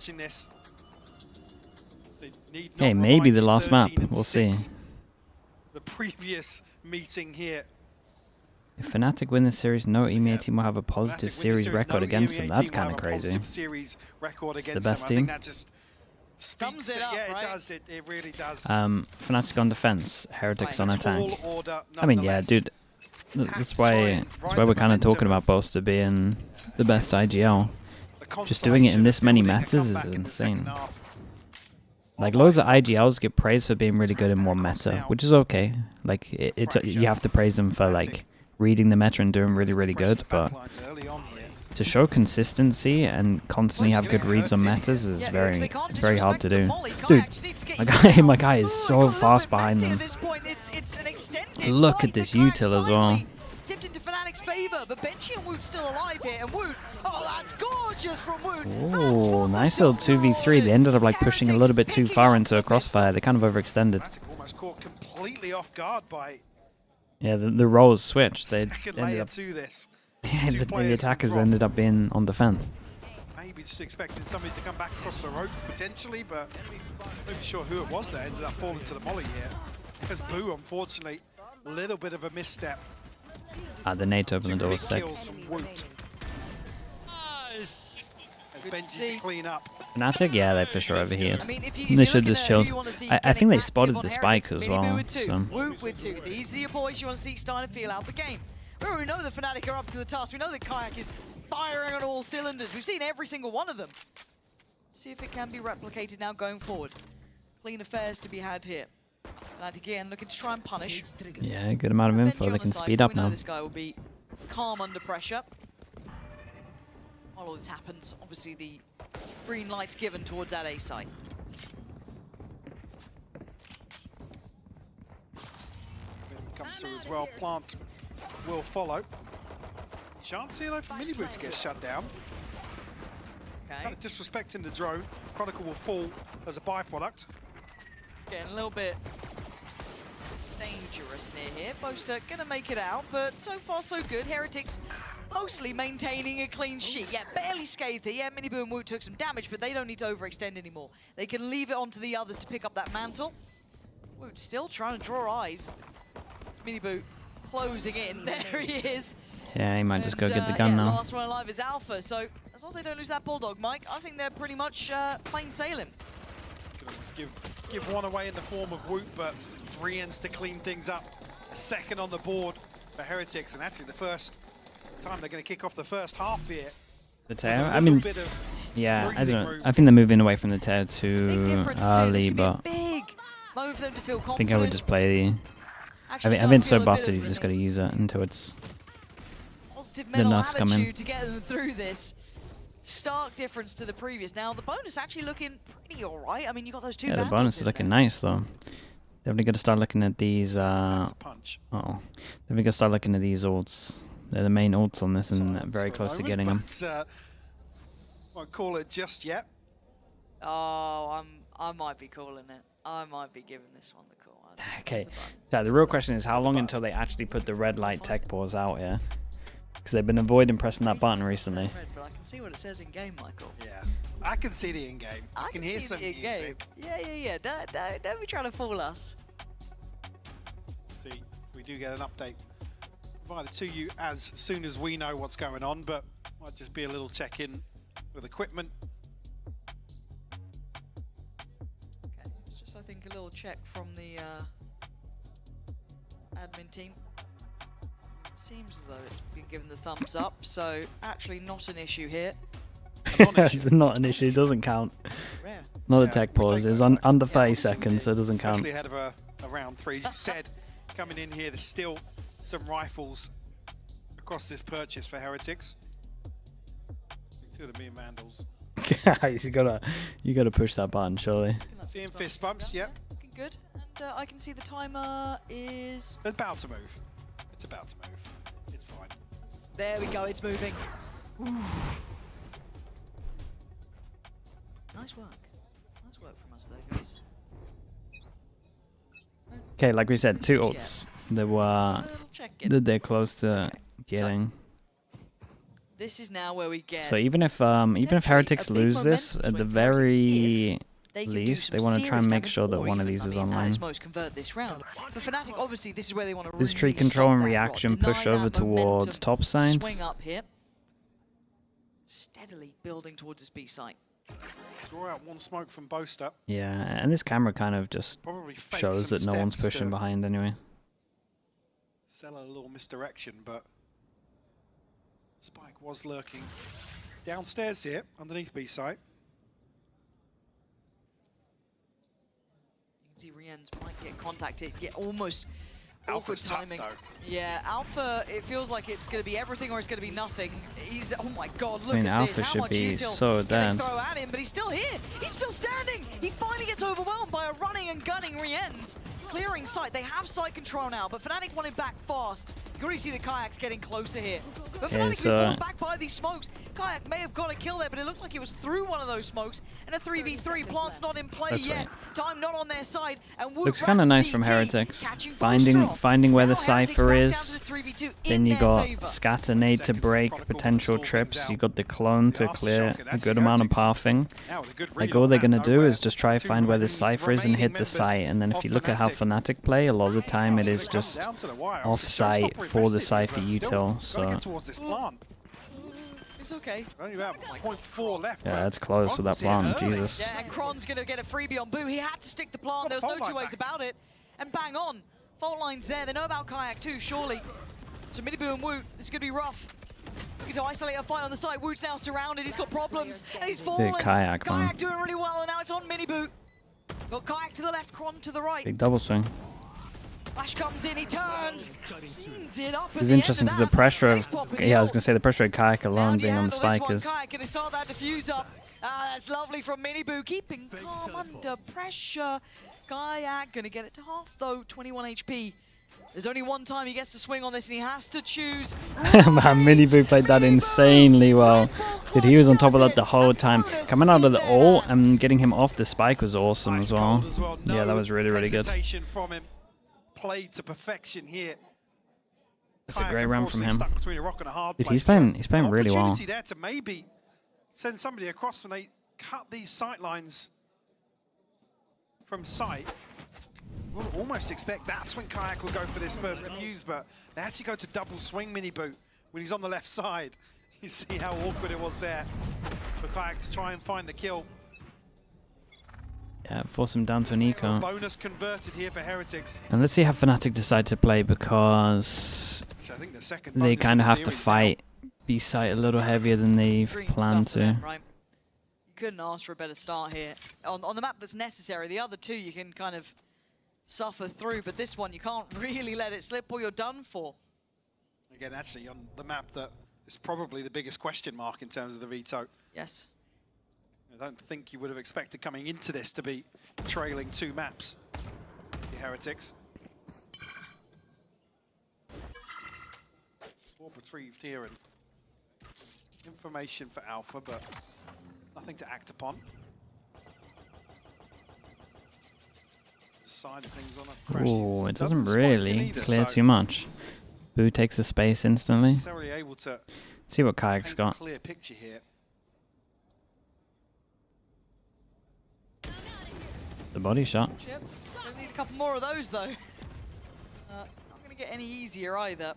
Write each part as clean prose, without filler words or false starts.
watching this. Hey, maybe the last map. We'll see. The previous meeting here. If Fnatic win this series, no EMEA team will have a positive series record against them. That's kind of crazy. It's the best team. That just sums it up, yeah, it does. It really does. Fnatic on defense, Heretics on attack. I mean, yeah, dude. That's why we're kind of talking about Boaster being the best IGL. Just doing it in this many metas is insane. Like, loads of IGLs get praised for being really good in one meta, which is okay. Like, you have to praise them for, like, reading the meta and doing really, really good, but to show consistency and constantly have good reads on metas is very hard to do. Dude, my guy is so fast behind them. Look at this util as well. Tipped into Fnatic's favor, but Benji and Woot's still alive here, and Woot, oh, that's gorgeous from Woot. Oh, nice little 2v3. They ended up like pushing a little bit too far into a crossfire. They kind of overextended. Almost caught completely off guard by. Yeah, the roles switched. They ended up to this. Yeah, the attackers ended up being on defense. Maybe just expecting somebody to come back across the ropes potentially, but not sure who it was that ended up falling to the molly here. Because Boo, unfortunately, a little bit of a misstep. The nade opened the door sick. Nice. As Benji to clean up. Fnatic, yeah, they for sure overheated. They should have just chilled. I think they spotted the spikes as well. So. Woot with two. These are your boys you want to see starting to feel out the game. We know the Fnatic are up to the task. We know that Kayak is firing on all cylinders. We've seen every single one of them. See if it can be replicated now going forward. Clean affairs to be had here. And again, looking to try and punish. Yeah, good amount of info. They can speed up now. This guy will be calm under pressure. While all this happens, obviously the green light's given towards that A site. Comes through as well. Plant will follow. Chance here though for Miniboot to get shut down. Okay. Kind of disrespecting the drone. Chronicle will fall as a byproduct. Getting a little bit dangerous near here. Boaster gonna make it out, but so far so good. Heretics mostly maintaining a clean sheet. Yeah, barely scathed here. Yeah, Miniboot and Woot took some damage, but they don't need to overextend anymore. They can leave it onto the others to pick up that mantle. Woot still trying to draw eyes. It's Miniboot closing in. There he is. Yeah, he might just go get the gun now. Last one alive is Alpha, so as long as they don't lose that Bulldog, Mike, I think they're pretty much plain sailing. Could almost give one away in the form of Woot, but 3 ends to clean things up. A second on the board for Heretics, and that's it, the first time they're going to kick off the first half here. The Teo? I mean, yeah, I don't know. I think they're moving away from the Teo too early, but moment for them to feel confident. I think I would just play the... I think so busted, you just got to use it until it's... Positive mental attitude to get them through this. Stark difference to the previous. Now, the bonus actually looking pretty alright. I mean, you got those two the bonus is looking nice, though. Definitely got to start looking at these, That's a punch. Definitely got to start looking at these ults. They're the main ults on this, and very close to getting them. Won't call it just yet. Oh, I might be calling it. I might be giving this one the call. Okay. So the real question is how long until they actually put the red light tech pause out here? Because they've been avoiding pressing that button recently. But I can see what it says in game, Michael. Yeah, I can see the in-game. I can hear some music. Yeah. Don't be trying to fool us. See, we do get an update provided to you as soon as we know what's going on, but might just be a little check-in with equipment. Okay, it's just I think a little check from the admin team. Seems as though it's been given the thumbs up, so actually not an issue here. It's not an issue, it doesn't count. Rare. Not a tech pause, it's under 30 seconds, so it doesn't count. Especially ahead of a round 3. As you said, coming in here, there's still some rifles across this purchase for Heretics. 2 of them being Vandals. you gotta push that button, surely. Seeing fist bumps, yep. Looking good, and I can see the timer is... It's about to move. It's about to move. It's fine. There we go, it's moving. Ooh. Nice work. Nice work from us there, guys. Okay, like we said, 2 ults. They're close to getting. this is now where we get. So even if Heretics lose this, at the very least, they want to try and make sure that one of these is online. Convert this round. For Fnatic, obviously, this is where they want to This tree control and reaction push over towards top side. Swing up here. Steadily building towards this B site. Draw out one smoke from Boaster. Yeah, and this camera kind of just shows that no one's pushing behind anyway. Sell a little misdirection, but Spike was lurking downstairs here, underneath B site. You can see Rien's might get contacted, get almost Alpha's timing. tough, though. Yeah, Alpha, it feels like it's going to be everything or it's going to be nothing. He's, oh my god, look I mean, at Alpha this. How should much be util so can dead. they throw at him, but he's still here. He's still standing. He finally gets overwhelmed by a running and gunning Rien's. Clearing sight. They have sight control now, but Fnatic want him back fast. You can already see the Kayaks getting closer here. But Fnatic being forced back by these smokes. Kayak may have got a kill there, but it looked like it was through one of those smokes. And a 3v3. Plant's not in play yet. Time not on their side. And looks kind of nice from Heretics. Finding where the Cypher is. Then you got scatter nade to break potential trips. You got the clone to clear a good amount of pathing. Like all they're gonna do is just try to find where the Cypher is and hit the site. And then if you look at how Fnatic play, a lot of the time it is just off site for the Cypher util. So it's okay. Only about 0.4 left. yeah, that's close with that plant. Jesus. Yeah, and Kron's gonna get a freebie on Boo. He had to stick the plant. There was no two ways about it. And bang on. Fault line's there. They know about Kayak too, surely. So Miniboo and Woot, this is gonna be rough. Looking to isolate a fight on the side. Woot's now surrounded. He's got problems. And he's fallen. Kayak doing really well, and now it's on Miniboo. Got Kayak to the left, Kron to the right. Big double swing. Flash comes in, he turns. Cleans it up. It's interesting because the pressure of, yeah, I was gonna say the pressure of Kayak alone being on the spike is. Kayak gonna start that diffuse up. That's lovely from Miniboo, keeping calm under pressure. Kayak gonna get it to half though, 21 HP. There's only one time he gets to swing on this and he has to choose. Man, Miniboo played that insanely well. Dude, he was on top of that the whole time. Coming out of the ult and getting him off the spike was awesome as well. Yeah, that was really, really good. Played to perfection here. That's a great run from him. Dude, he's playing really well. Opportunity there to maybe send somebody across when they cut these sight lines from sight. We'll almost expect that's when Kayak will go for this first defuse, but they actually go to double swing Miniboo when he's on the left side. You see how awkward it was there for Kayak to try and find the kill. Yeah, force him down to an eco. Bonus converted here for Heretics. And let's see how Fnatic decide to play, because I think the second they kind of have to fight B-site a little heavier than they've planned to. Right. You couldn't ask for a better start here. On the map that's necessary, the other two you can kind of suffer through, but this one you can't really let it slip or you're done for. Again, actually on the map that is probably the biggest question mark in terms of the veto. Yes. I don't think you would have expected coming into this to be trailing 2 maps. The Heretics. 4 retrieved here and information for Alpha, but nothing to act upon. Side of things on a crash. Ooh, it doesn't really clear too much. Boo takes the space instantly. Able to see what Kayak's got. Clear picture here. The body shot. Chip. We need a couple more of those though. Not going to get any easier either,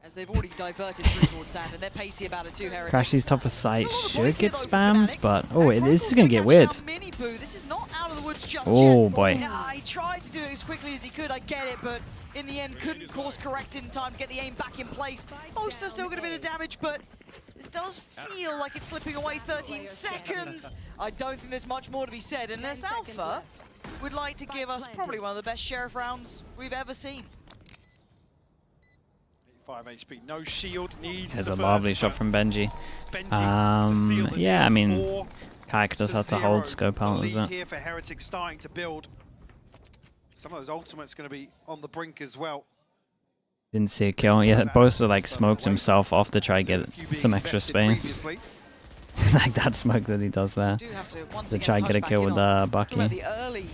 as they've already diverted through towards sand, and they're pacey about it too. Heretics. Crashy's top of sight should get spammed, but oh, this is going to get weird. This is not out of the woods just oh yet. boy. Yeah, he tried to do it as quickly as he could, I get it, but in the end couldn't course correct in time to get the aim back in place. Boaster's still got a bit of damage, but this does feel like it's slipping away. 13 seconds. I don't think there's much more to be said, unless Alpha would like to give us probably one of the best Sheriff rounds we've ever seen. 5 HP, no shield needs. There's a lovely shot from Benji. Yeah, I mean, Kayak just has to hold scope out, is it? Here for Heretics starting to build. Some of those ultimates going to be on the brink as well. Didn't see a kill. Yeah, Boaster like smoked himself off to try get some extra space. Like that smoke that he does there. To try and get a kill with Bucky. The early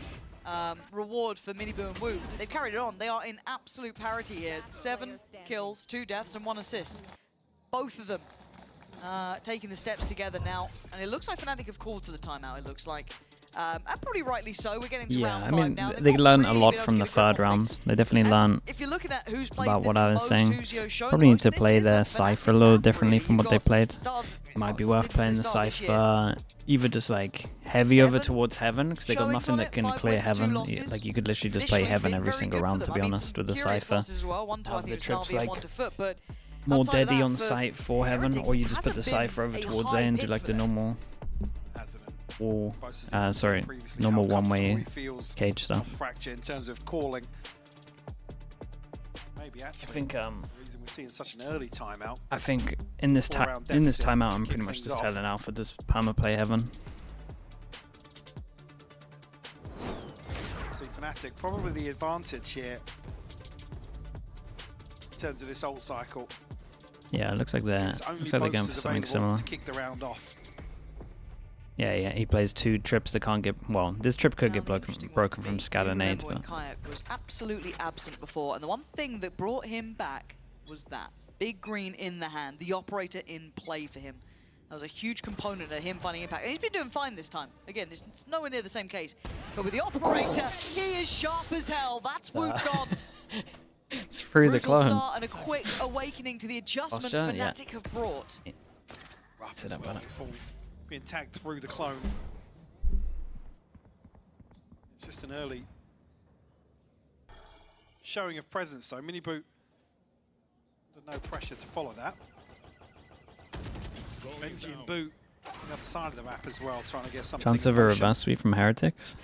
reward for Miniboo and Wu. They've carried it on. They are in absolute parity here. 7 kills, 2 deaths, and 1 assist. Both of them taking the steps together now. And it looks like Fnatic have called for the timeout, it looks like. And probably rightly so. We're getting to round 5 now. They learn a lot from the third rounds. They definitely learn if you're looking at who's played about what I was saying. shown Probably need to this play is their a Cypher a Fnatic little map, differently really. from what they played. Might be worth since playing the start of this year. Cypher either just like heavy over 7 towards Heaven, because they got showings nothing on that it, can 5 clear wins, 2 Heaven. losses. Like you could literally just play Initially Heaven been every very single good for round, them. to be I mean, honest, some with the curious Cypher. losses as well. One to, I Have think the it was trips Na'Vi and like one to Foot, but more outside of deady that, on for site for Heaven, Heretics, or you this just put the hasn't been Cypher over a towards high A and do pick like for the them. normal, or Both sorry, previously normal how comfortable one-way he feels cage on stuff. Fracture in terms of calling. Maybe actually. I think the reason we're seeing such an early timeout. I think in this timeout, I'm pretty much just telling Alpha just perma play Heaven. See Fnatic probably the advantage here in terms of this ult cycle. Yeah, it looks like they're going for something similar. To kick the round off. Yeah, he plays 2 trips that can't get... Well, this trip could get broken from scatter nades, but... Kayak was absolutely absent before, and the one thing that brought him back was that big green in the hand, the operator in play for him. That was a huge component of him finding impact, and he's been doing fine this time. Again, it's nowhere near the same case, but with the operator, he is sharp as hell. That's Woot gone. It's through the clone. Start and a quick awakening to the adjustment Fnatic have brought. Rough as well before being tagged through the clone. It's just an early showing of presence, though. Mini Boot, no pressure to follow that. Benji and Boot on the other side of the map as well, trying to get something. Chance of a reverse sweep from Heretics.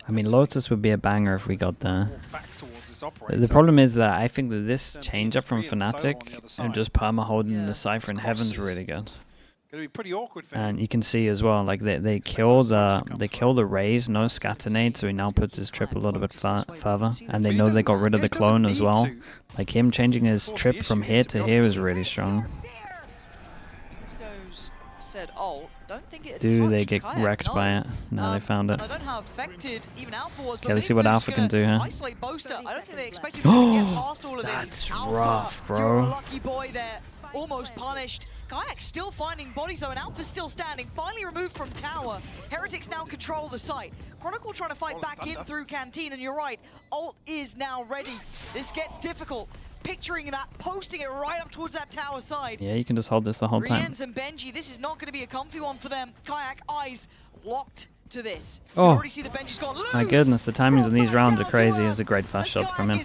I mean, Lotus would be a banger if we got there. The problem is that I think that this change up from Fnatic and just perma holding the Cypher in Heaven's really good. Gonna be pretty awkward for and you can see as well, like they kill the raise, no scatter nade, so he now puts his trip a little bit further. And they know they got rid of the clone as well. Like him changing his trip from here to here is really strong. Said, oh, don't think it do they get wrecked by it? No, they found it. I don't know how affected even Alpha was. Okay, let's see what Alpha can do here. Isolate Boaster. I don't think they expected him to get past all of this. That's Alpha, rough, bro. You're a lucky boy there. Almost punished. Kayak still finding body zone. Alpha's still standing. Finally removed from tower. Heretics now control the site. Chronicle trying to fight back in through Canteen, and you're right. Ult is now ready. This gets difficult. Picturing that, posting it right up towards that tower side. Yeah, you can just hold this the whole time. Riens and Benji, this is not going to be a comfy one for them. Kayak, eyes locked to this. Oh, you already see the Benji's gone loose. My goodness, the timings in these rounds are crazy. It's a great flash shot from him.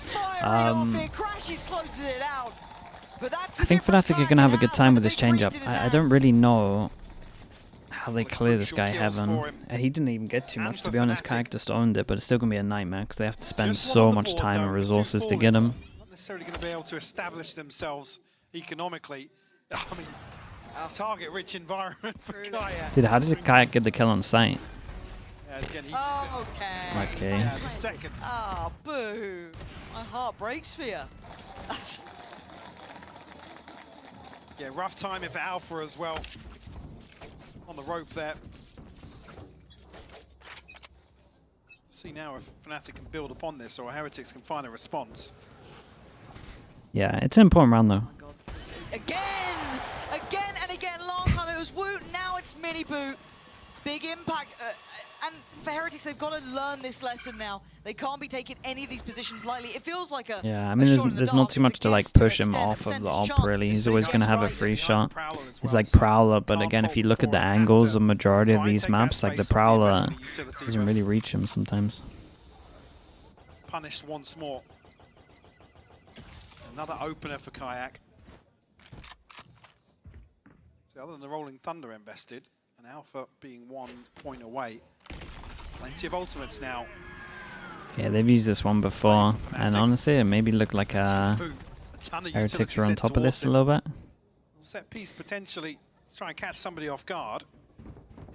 Crashes, closes it out. But that's I think Fnatic are going to have a good time with this change-up. I don't really know how they clear this guy Heaven. He didn't even get too much, to be honest. Kayak just owned it, but it's still going to be a nightmare because they have to spend so much time and resources to get him. Necessarily going to be able to establish themselves economically. I mean, target-rich environment for Kayak. Dude, how did Kayak get the kill on site? Again, okay. Yeah, the second. Ah, boo. My heart breaks for you. Yeah, rough timing for Alpha as well. On the rope there. See now if Fnatic can build upon this or Heretics can find a response. Yeah, it's an important round though. Oh again and again. Last time it was Woot, now it's Mini Boot. Big impact. And for Heretics, they've got to learn this lesson now. They can't be taking any of these positions lightly. It feels like a I mean, there's not too much to like push him off of the op really. He's always going to have a free shot. He's like Prowler, but again, if you look at the angles, the majority of these maps, like the Prowler doesn't really reach him sometimes. Punished once more. Another opener for Kayak. So other than the Rolling Thunder invested, and Alpha being 1 point away. Plenty of ultimates now. Yeah, they've used this one before, and honestly, it maybe looked like Heretics were on top of this a little bit. Set piece potentially try and catch somebody off guard.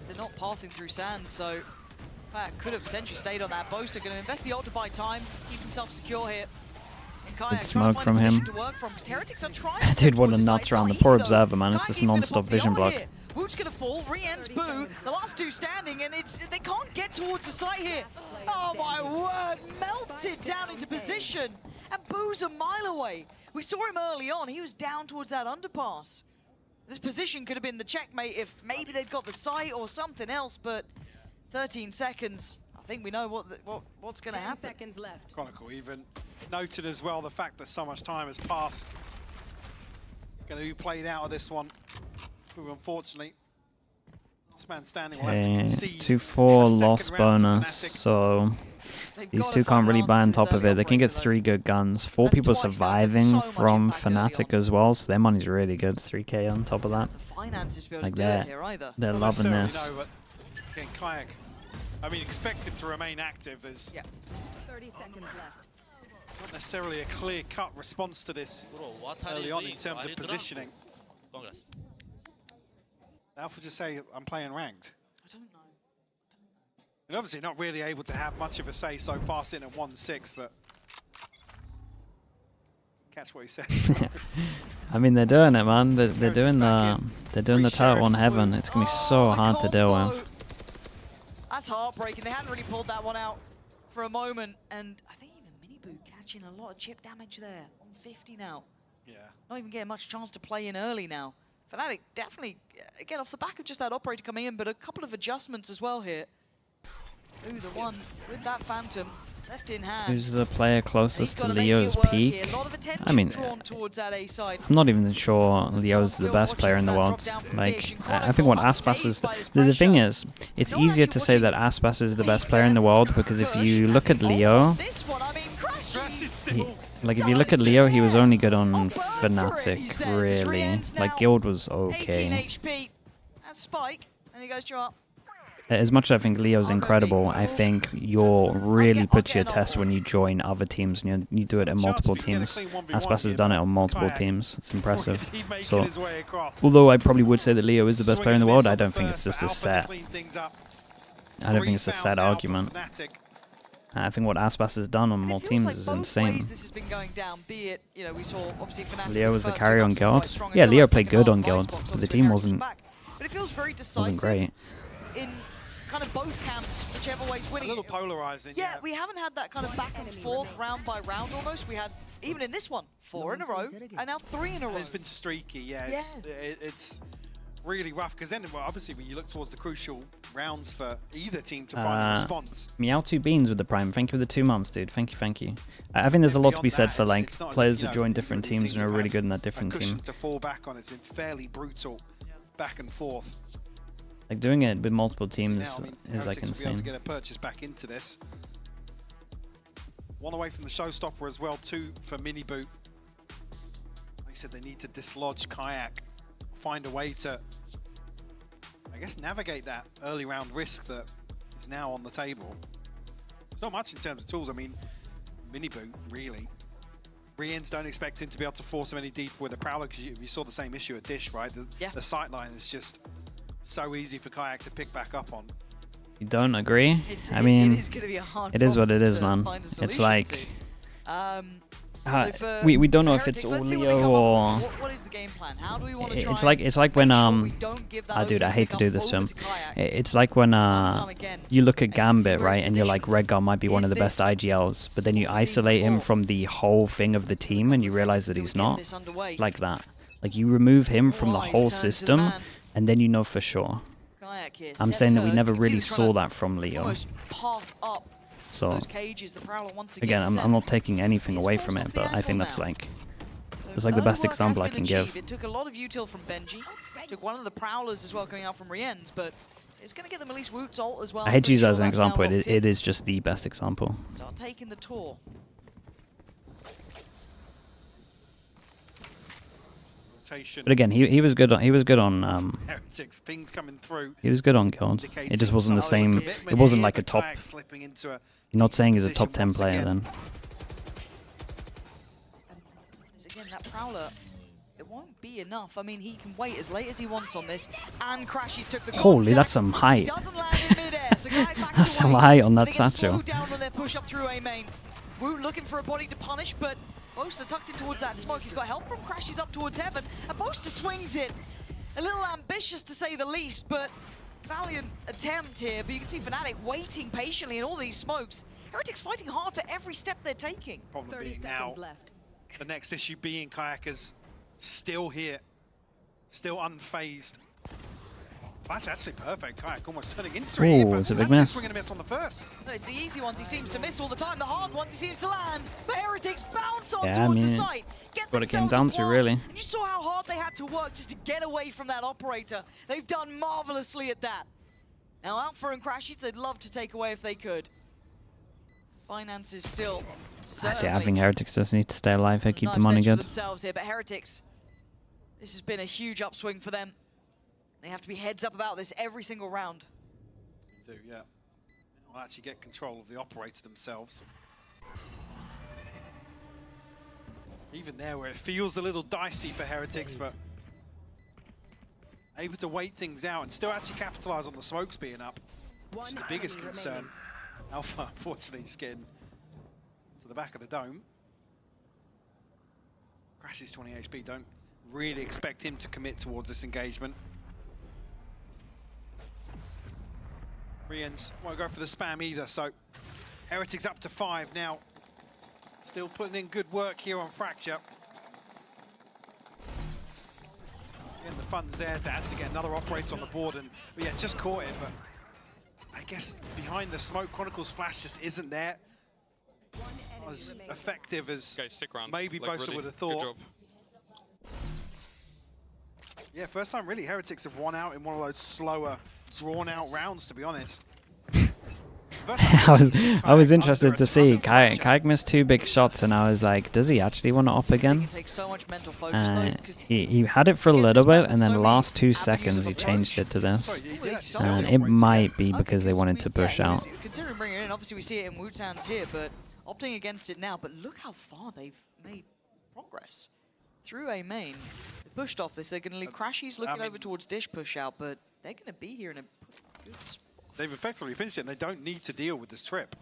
They're not pathing through sand, so Kayak could have potentially stayed on that. Boaster going to invest the ult to buy time, keep himself secure here. Good smoke from him. Dude, what a nuts round. The poor observer, man. It's just non-stop vision block. Woot's gonna fall, Rien's Boo, the last two standing, and they can't get towards the site here. Oh my word, melted down into position, and Boo's a mile away. We saw him early on, he was down towards that underpass. This position could have been the checkmate if maybe they'd got the sight or something else, but 13 seconds. I think we know what's going to happen. 10 seconds left. Chronicle even noted as well the fact that so much time has passed. Going to be played out of this one. Who unfortunately, this man standing will have to concede. 2-4 loss bonus, so these two can't really buy on top of it. They can get 3 good guns. 4 people surviving from Fnatic as well, so their money's really good. 3K on top of that. Like they're loving this. No, but again, Kayak, I mean, expect him to remain active. There's 30 seconds left. not necessarily a clear-cut response to this early on in terms of positioning. Alpha just say, I'm playing ranked. I don't know. And obviously not really able to have much of a say so far, sitting at 1-6, but catch what he says. I mean, they're doing it, man. They're doing the turret on heaven. It's gonna be so hard to deal with. That's heartbreaking. They hadn't really pulled that one out for a moment, and I think even Minibu catching a lot of chip damage there on 50 now. Yeah. Not even getting much chance to play in early now. Fnatic definitely, again, off the back of just that operator coming in, but a couple of adjustments as well here. Ooh, the one with that Phantom left in hand. Who's the player closest to Leo's peak? I mean, I'm not even sure Leo's the best player in the world. Like, I think what Aspas is... The thing is, it's easier to say that Aspas is the best player in the world, because if you look at Leo... Like, if you look at Leo, he was only good on Fnatic, really. Like, Guild was okay. As much as I think Leo's incredible, I think you'll really put to your test when you join other teams and you do it in multiple teams. Aspas has done it on multiple teams. It's impressive. So, although I probably would say that Leo is the best player in the world, I don't think it's just a set. I don't think it's a set argument. I think what Aspas has done on more teams is insane. Leo was the carry on Guild. Yeah, Leo played good on Guild, but the team wasn't great. In kind of both camps, whichever way's winning. A little polarizing. Yeah, we haven't had that kind of back and forth, round by round almost. We had, even in this one, 4 in a row, and now 3 in a row. It's been streaky, yeah. It's really rough, because then, well, obviously, when you look towards the crucial rounds for either team to find a response. Meow2Beans with the Prime. Thank you for the 2 months, dude. Thank you. I think there's a lot to be said for, like, players that join different teams and are really good in that different team. To fall back on, it's been fairly brutal, back and forth. Like, doing it with multiple teams is like insane. Will be able to get a purchase back into this. 1 away from the showstopper as well, 2 for Minibu. Like I said, they need to dislodge Kayak, find a way to, I guess, navigate that early round risk that is now on the table. There's not much in terms of tools. I mean, Minibu, really. Riens don't expect him to be able to force him any deeper with a Prowler, because you saw the same issue at Dish, right? The sight line is just so easy for Kayak to pick back up on. You don't agree? I mean, it is what it is, man. It's like... we don't know if it's all Leo or... What is the game plan? How do we want to try it's like when... dude, I hate to do this to him. It's like when you look at Gambit, right? And you're like, Redgar might be one of the best IGLs. But then you isolate him from the whole thing of the team and you realize that he's not. Like that. Like, you remove him from the whole system and then you know for sure. I'm saying that we never really saw that from Leo. So, again, I'm not taking anything away from it, but I think that's like the best example I can give. It took a lot of util from Benji. Took one of the Prowlers as well going out from Riens, but it's going to get them at least Woot's ult as well. I hate to use that as an example. It is just the best example. Start taking the tour. But again, he was good on Heretics, pings coming through. He was good on Guild. It just wasn't the same. It wasn't like a top. You're not saying he's a top 10 player then. Again, that Prowler, it won't be enough. I mean, he can wait as late as he wants on this, and Crashies took the contact. Holy, that's some height. Doesn't land in midair, so that's some height on that satchel. Down on their push up through A main. Woot looking for a body to punish, but Boaster tucked in towards that smoke. He's got help from Crashies up towards heaven, and Boaster swings it. A little ambitious to say the least, but valiant attempt here. But you can see Fnatic waiting patiently in all these smokes. Heretics fighting hard for every step they're taking. Problem being now, the next issue being Kayakers still here. Still unfazed. That's actually perfect. Kayak almost turning into it. Ooh, it's a big miss. Swing and a miss on the first. No, it's the easy ones he seems to miss all the time. The hard ones he seems to land. But Heretics bounce on Yeah, I towards the mean, site. Get what it came themselves down a to, plant. really. And you saw how hard they had to work just to get away from that operator. They've done marvelously at that. Now Alpha and Crashies, they'd love to take away if they could. Finance is still I think Heretics just need to stay alive here, keep the money good. Themselves here, but Heretics, this has been a huge upswing for them. They have to be heads up about this every single round. They do, yeah. They'll actually get control of the operator themselves. Even there where it feels a little dicey for Heretics, but able to wait things out and still actually capitalize on the smokes being up, which is the biggest concern. Alpha, unfortunately, just getting to the back of the dome. Crashes 20 HP, don't really expect him to commit towards this engagement. Rians won't go for the spam either, so Heretics up to 5 now. Still putting in good work here on Fracture. And the funds there to actually get another operator on the board, and yeah, just caught it, but I guess behind the smoke, Chronicles Flash just isn't there. Not as effective as maybe Boaster would have thought. Yeah, first time really Heretics have won out in one of those slower, drawn-out rounds, to be honest. I was interested to see Kayak missed 2 big shots, and I was like, does he actually want to op again? He had it for a little bit, and then the last 2 seconds he changed it to this. And it might be because they wanted to push out. Considering bringing it in, obviously we see it in Wu-Tan's here, but opting against it now. But look how far they've made progress through a main. They pushed off this. They're going to leave Crashies looking over towards Dish push out, but they're going to be here in a good spot. They've effectively finished it, and they don't need to deal with this trip.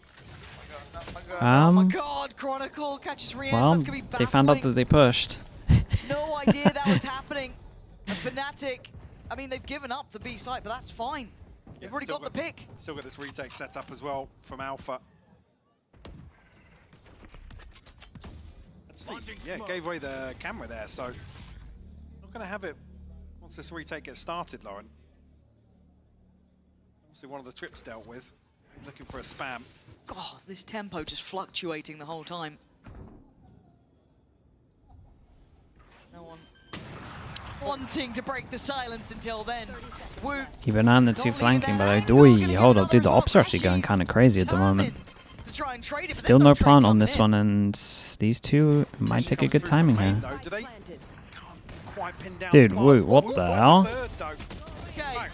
Oh my god, Chronicle catches Rians. Well, That's gonna be baffling. they found out that they pushed. No idea that was happening. And Fnatic, I mean, they've given up the B site, but that's fine. They've already got the pick. Still got this retake set up as well from Alpha. Yeah, gave away the camera there, so not going to have it once this retake gets started, Lauren. Obviously one of the trips dealt with. Looking for a spam. God, this tempo just fluctuating the whole time. No one wanting to break the silence until then. Woot. Keep an eye on the 2 flanking, by the way. Oi, hold up, dude, the ops are actually going kind of crazy at the moment. Still no plant on this one, and these 2 might take a good timing here. Dude, woo, what the hell?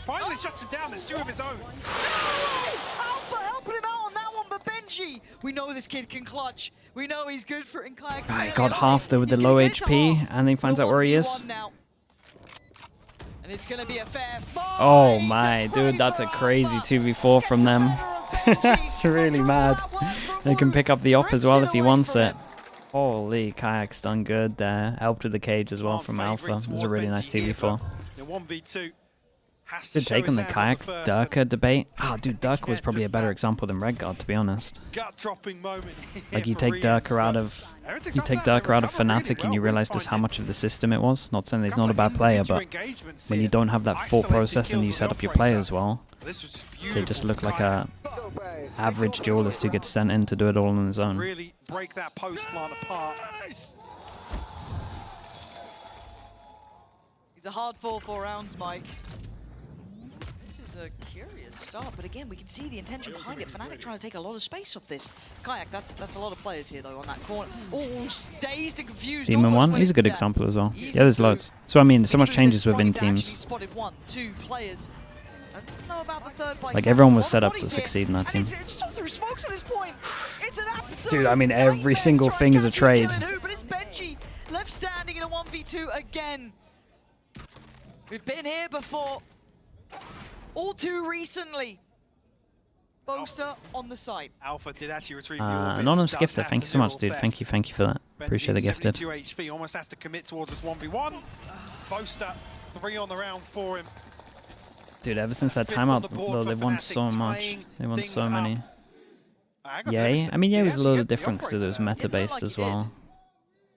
Finally shuts him down, there's 2 of his own. Alpha helping him out on that one, but Benji, we know this kid can clutch. We know he's good for Kayak. I got half though with the low HP, and then he finds out where he is. And it's gonna be a fair fight. Oh my, dude, that's a crazy 2v4 from them. That's really mad. They can pick up the op as well if he wants it. Holy, Kayak's done good there. Helped with the cage as well from Alpha. It was a really nice 2v4. In 1v2. Good take on the Kayak Durka debate. Dude, Durka was probably a better example than Redguard, to be honest. Gut-dropping moment. Like you take Durka out of Fnatic and you realize just how much of the system it was. Not saying he's not a bad player, but when you don't have that thought process and you set up your players well, they just look like a average duelist who gets sent in to do it all on his own. Really break that post plant apart. He's a hard 4 rounds, Mike. This is a curious start, but again, we can see the intention behind it. Fnatic trying to take a lot of space off this. Kayak, that's a lot of players here, though, on that corner. Oh, dazed and confused. Demon 1, he's a good example as well. Yeah, there's loads. So, I mean, so much changes within teams. Spotted 1, 2 players. Don't know about the third by like, everyone was set up to succeed in that team. It's through smokes at this point. It's an absolute dude, I mean, every single thing is a trade. But it's Benji left standing in a 1v2 again. We've been here before. All too recently. Boaster on the site. Alpha did actually retrieve the orbits. Anonymous gifter, thank you so much, dude. Thank you for that. Appreciate the gifted. 72 HP, almost has to commit towards this 1v1. Boaster, 3 on the round for him. Dude, ever since that timeout, though, they've won so much. They won so many. Yay. I mean, Yay was a little different because it was meta-based as well.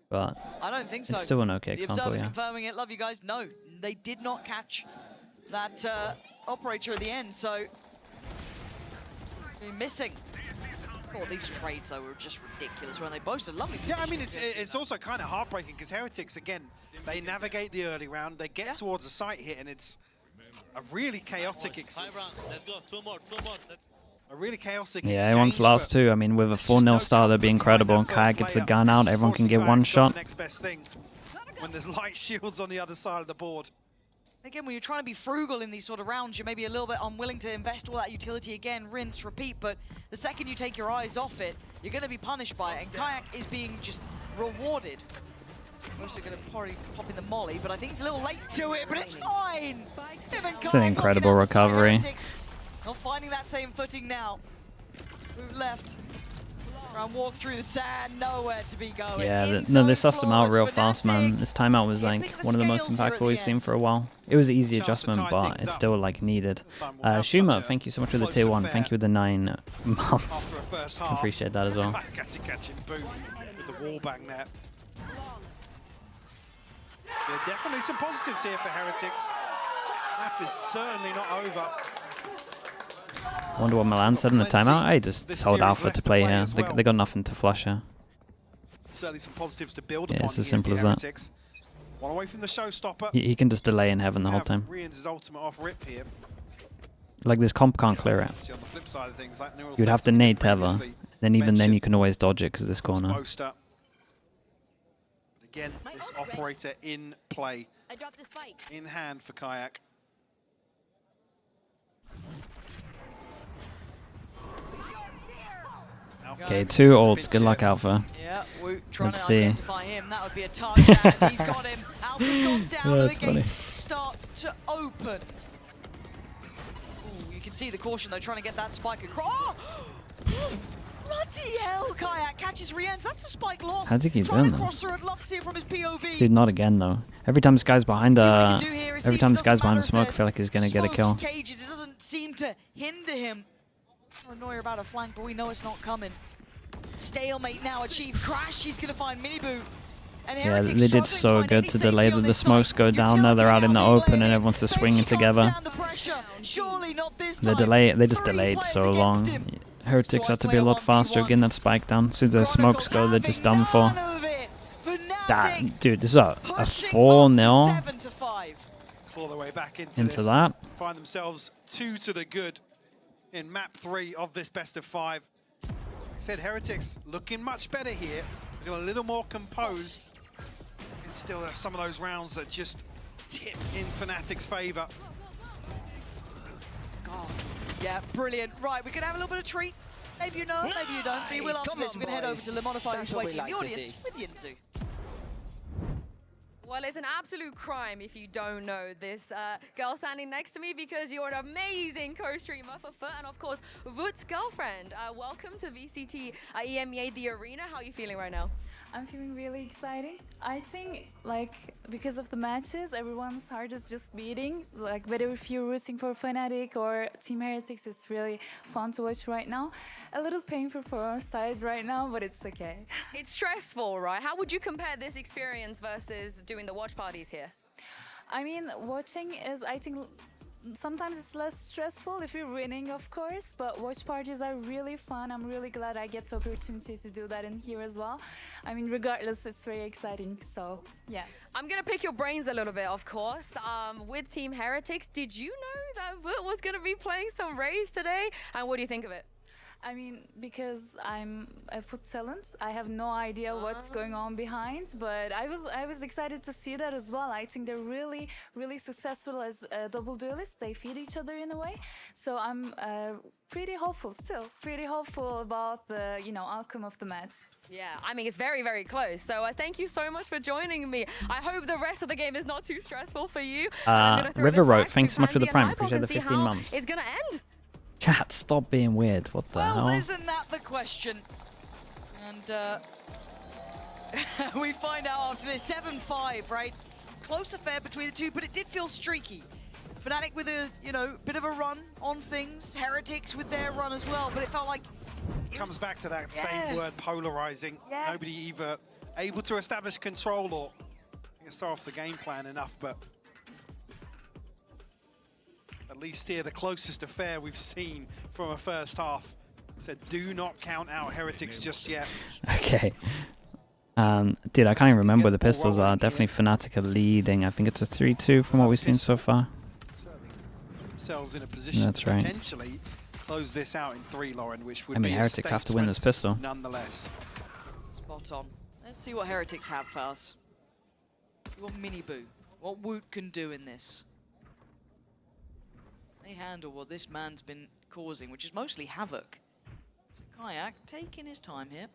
But I don't think so. It's still an okay example, The observer's yeah. confirming it. Love you guys. No, they did not catch that operator at the end, so they're missing. Oh, these trades, though, were just ridiculous when they boasted lovely position. Yeah, I mean, it's also kind of heartbreaking because Heretics, again, they navigate the early round, they get towards a site hit, and it's a really chaotic exchange. 5 rounds, let's go, two more. A really chaotic Yeah, exchange, he wants last two. I mean, with a 4-0 start, that'd be incredible. Kayak gets the gun out, everyone can get one shot. Next best thing when there's light shields on the other side of the board. Again, when you're trying to be frugal in these sort of rounds, you're maybe a little bit unwilling to invest all that utility again, rinse, repeat, but the second you take your eyes off it, you're going to be punished by it, and Kayak is being just rewarded. Most are going to probably pop in the molly, but I think he's a little late to it, but it's fine! It's an incredible recovery. Not finding that same footing now. Move left. Round walk through the sand, nowhere to be going. Yeah, no, they sussed him out real fast, man. This timeout was like one of the most impactful we've seen for a while. It was an easy adjustment, but it's still like needed. Shuma, thank you so much for the tier 1. Thank you for the 9 months. Appreciate that as well. Catching boom with the wall bang there. There are definitely some positives here for Heretics. Map is certainly not over. I wonder what Milan said in the timeout. I just told Alpha to play here. They got nothing to flush here. Certainly some positives to build Yeah, upon. it's as simple as that. One away from the showstopper. He can just delay in heaven the whole time. Rian's ultimate off rip here. Like this comp can't clear it. On the flip side of things, like You'd have to nade tether. Then even then you can always dodge it because of this corner. But again, this operator in play. I dropped the spike. In hand for Kayak. Okay, 2 ults. Good luck, Alpha. Yeah, Woot trying Let's to see. identify him. That would be a touch, and he's got him. Alpha's gone down, and the That's funny. gates start to open. Ooh, you can see the caution, though, trying to get that spike across. Oh! Bloody hell, Kayak catches Rienz. That's a spike lost. How'd he keep Trying doing to cross this? through, I'd love to see it from his POV. Dude, not again though. Every time this guy's behind See what he can do here. It every time this doesn't guy's behind matter the if smoke, I there's feel like he's gonna get a kill. smokes, cages, it doesn't seem to hinder him. Paranoia about a flank, but we know it's not coming. Stalemate now achieved. Crash, he's gonna find Minibu. And Yeah, Heretics they did struggling so to find good any to delay safety that on the this smokes side. go down. Now they're out in the open and everyone's just swinging together. Surely not this They time. just 3 delayed players so against long. him. Heretics had to be a lot faster 1v1. getting that spike down. As soon as the smokes go, they're just done for. None of it. Fnatic That dude, this is a pushing 4-0 up to 7-5. Claw their way back into into this. that. Find themselves 2 to the good in map 3 of this best of 5. Said Heretics looking much better here. Looking a little more composed. And still there are some of those rounds that just tip in Fnatic's favor. God. Yeah, brilliant. Right, we're going to have a little bit of treat. Maybe you know, maybe you don't. But you will after this. We're going to head over to Lemonify, who's waiting in the audience with Yinzu. Well, it's an absolute crime if you don't know this girl standing next to me because you're an amazing co-streamer for Foot and, of course, Woot's girlfriend. Welcome to VCT EMEA, the arena. How are you feeling right now? I'm feeling really excited. I think, like, because of the matches, everyone's heart is just beating. Like, whether if you're rooting for Fnatic or Team Heretics, it's really fun to watch right now. A little painful for our side right now, but it's okay. It's stressful, right? How would you compare this experience versus doing the watch parties here? I mean, watching is, I think, sometimes it's less stressful if you're winning, of course, but watch parties are really fun. I'm really glad I get the opportunity to do that in here as well. I mean, regardless, it's very exciting, so yeah. I'm going to pick your brains a little bit, of course. With Team Heretics, did you know that Woot was going to be playing some Raze today? And what do you think of it? I mean, because I'm a foot talent, I have no idea what's going on behind, but I was excited to see that as well. I think they're really, really successful as double duelists. They feed each other in a way. So I'm pretty hopeful still, pretty hopeful about the, you know, outcome of the match. Yeah, I mean, it's very, very close. So thank you so much for joining me. I hope the rest of the game is not too stressful for you. River Road, thanks so much for the prime. Appreciate the 15 months. It's going to end. Chat, stop being weird. What the hell? Well, isn't that the question? And we find out after this 7-5, right? Close affair between the two, but it did feel streaky. Fnatic with a, you know, bit of a run on things. Heretics with their run as well, but it felt like... It comes back to that same word, polarizing. Yeah. Nobody either able to establish control or start off the game plan enough, but least here, the closest affair we've seen from a first half. Said, do not count out Heretics just yet. Okay. Dude, I can't even remember where the pistols are. Definitely Fnatic are leading. I think it's a 3-2 from what we've seen so far. Certainly themselves in a position That's to right. potentially close this out in 3, Lauren, which would I mean, be Heretics have to win this pistol. nonetheless. Spot on. Let's see what Heretics have for us. What Mini Boo, what Woot can do in this. They handle what this man's been causing, which is mostly havoc. So Kayak taking his time here.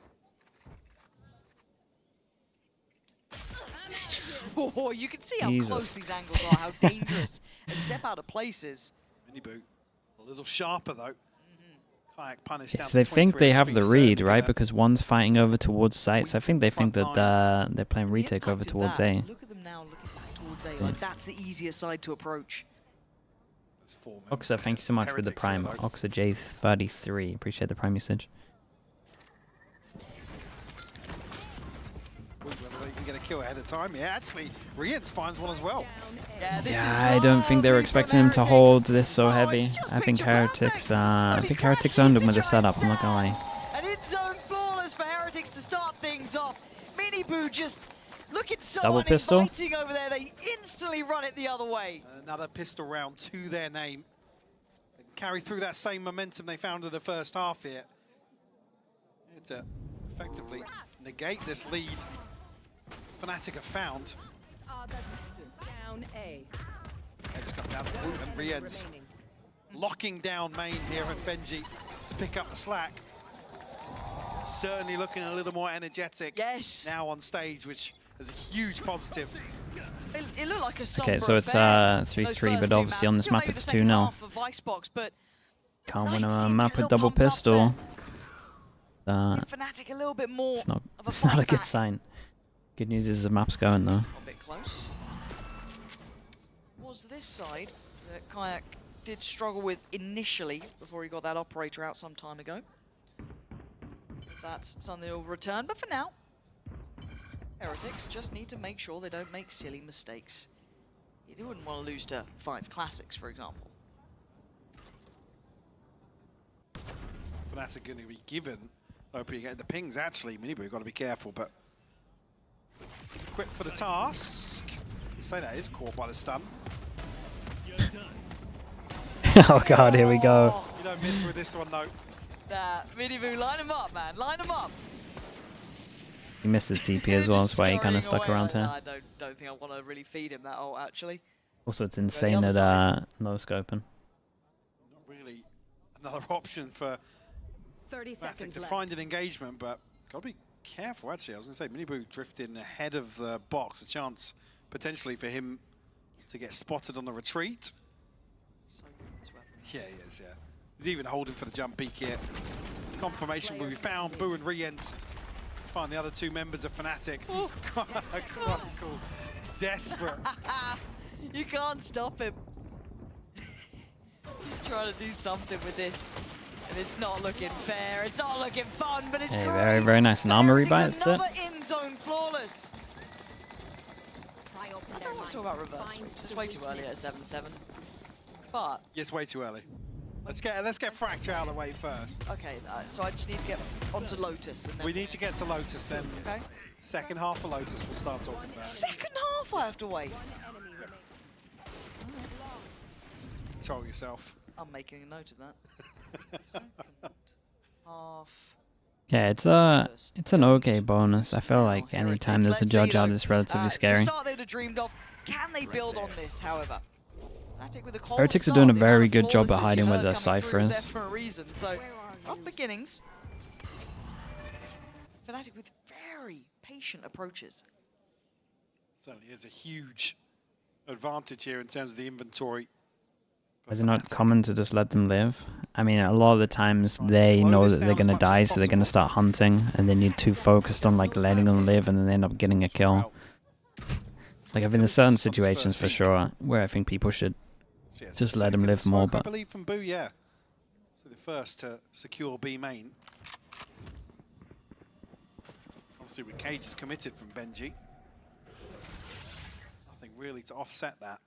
Oh, you can see how Jesus. close these angles are, how dangerous a step out of place is. Mini boot, a little sharper though. Kayak punished down So they to think 23 they have HP, the certainly read, right? gonna Because one's fighting over towards sites. I think they think that front they're playing The retake over impact of towards that, A. Look at them now looking back towards A. Like, that's the easier side to approach. there's 4 members Oxa, thank you so much for the Heretics here, prime. though. Oxa J33. Appreciate the prime usage. Whether they can get a kill ahead of time. Yeah, actually, Riens finds one as well. Yeah, this is Yeah, I don't think they were lovely expecting from him to Heretics. hold this so Oh, heavy. it's just I think picture Heretics, perfect. I Only think crashes Heretics owned him the with a setup. giant I'm not gonna lie. An in-zone flawless for Heretics to start things off. Mini Boo just looking so Double pistol. uninviting over there. They instantly run it the other way. Another pistol round to their name. They can carry through that same momentum they found in the first half here. To effectively negate this lead Fnatic have found. Down A. They just come down to Woot and Riens. Locking down main here and Benji to pick up the slack. Certainly looking a little more energetic Yes. now on stage, which is a huge positive. It looked like a Okay, somber so it's affair in 3-3, those but first two obviously on maps. this Still map maybe it's the second 2-0. half of Vicebox, but Can't nice win to see a him map get a with little double pumped up pistol. Give Fnatic a little bit more It's not. of a It's not a fight good back. sign. Good news is the map's going though. A bit close. Was this side that Kayak did struggle with initially before he got that operator out some time ago. That's something that will return, but for now, Heretics just need to make sure they don't make silly mistakes. You wouldn't want to lose to 5 Classics, for example. Fnatic going to be given opening the pings. Actually, Miniboo got to be careful, but quick for the task. You say that is caught by the stun. Oh god, here we go. Oh, You don't miss with this one though. that Miniboo, line him up, man, line him up. He missed his DP as well, that's why he kind of stuck around here. I don't think I want to really feed him that ult, actually. Also, it's insane other that no scoping. Not really another option for 30 Fnatic seconds to left. find an engagement, but got to be careful actually. I was going to say Miniboo drifting ahead of the box, a chance potentially for him to get spotted on the retreat. So good with this weapon. Yeah, he is, yeah. He's even holding for the jump peek here. Confirmation will be found. Boo and Riens find the other 2 members of Fnatic. Chronicle, desperate. You can't stop him. He's trying to do something with this. And it's not looking fair, it's not looking fun, but it's Hey, great. very, very nice. An armory Heretics buy, that's it. another in-zone flawless. I don't want to talk about reverse sweeps. It's way too early at 7-7. But, Yeah, it's way too early. Let's get Fracture out of the way first. okay, so I just need to get onto Lotus. And then We need to get to Lotus, then Okay. second half of Lotus we'll start talking about it. Second half I have to wait. Control yourself. I'm making a note of that. Second half. Yeah, it's an okay bonus. I feel like any time there's a judge out, it's relatively The scary. start they'd have dreamed of. Can they build on this, however? Fnatic with a cold Heretics are start, doing a the very amount of good job at flawlesses you hiding where heard their coming through Cypher was is. there for a reason. So, rough beginnings. Fnatic with very patient approaches. Certainly is a huge advantage here in terms of the inventory. for Is it not Fnatic. common to just let them live? I mean, a lot of the times they know that they're gonna die, so they're gonna start hunting, and then you're too focused on like letting them live, and then they end up getting a kill. Like I've been in certain situations for sure where I think people should So, yeah, just let him second live more, smoke, I but- believe from Boo, yeah. So the first to secure B main. Obviously with cages committed from Benji. Nothing really to offset that.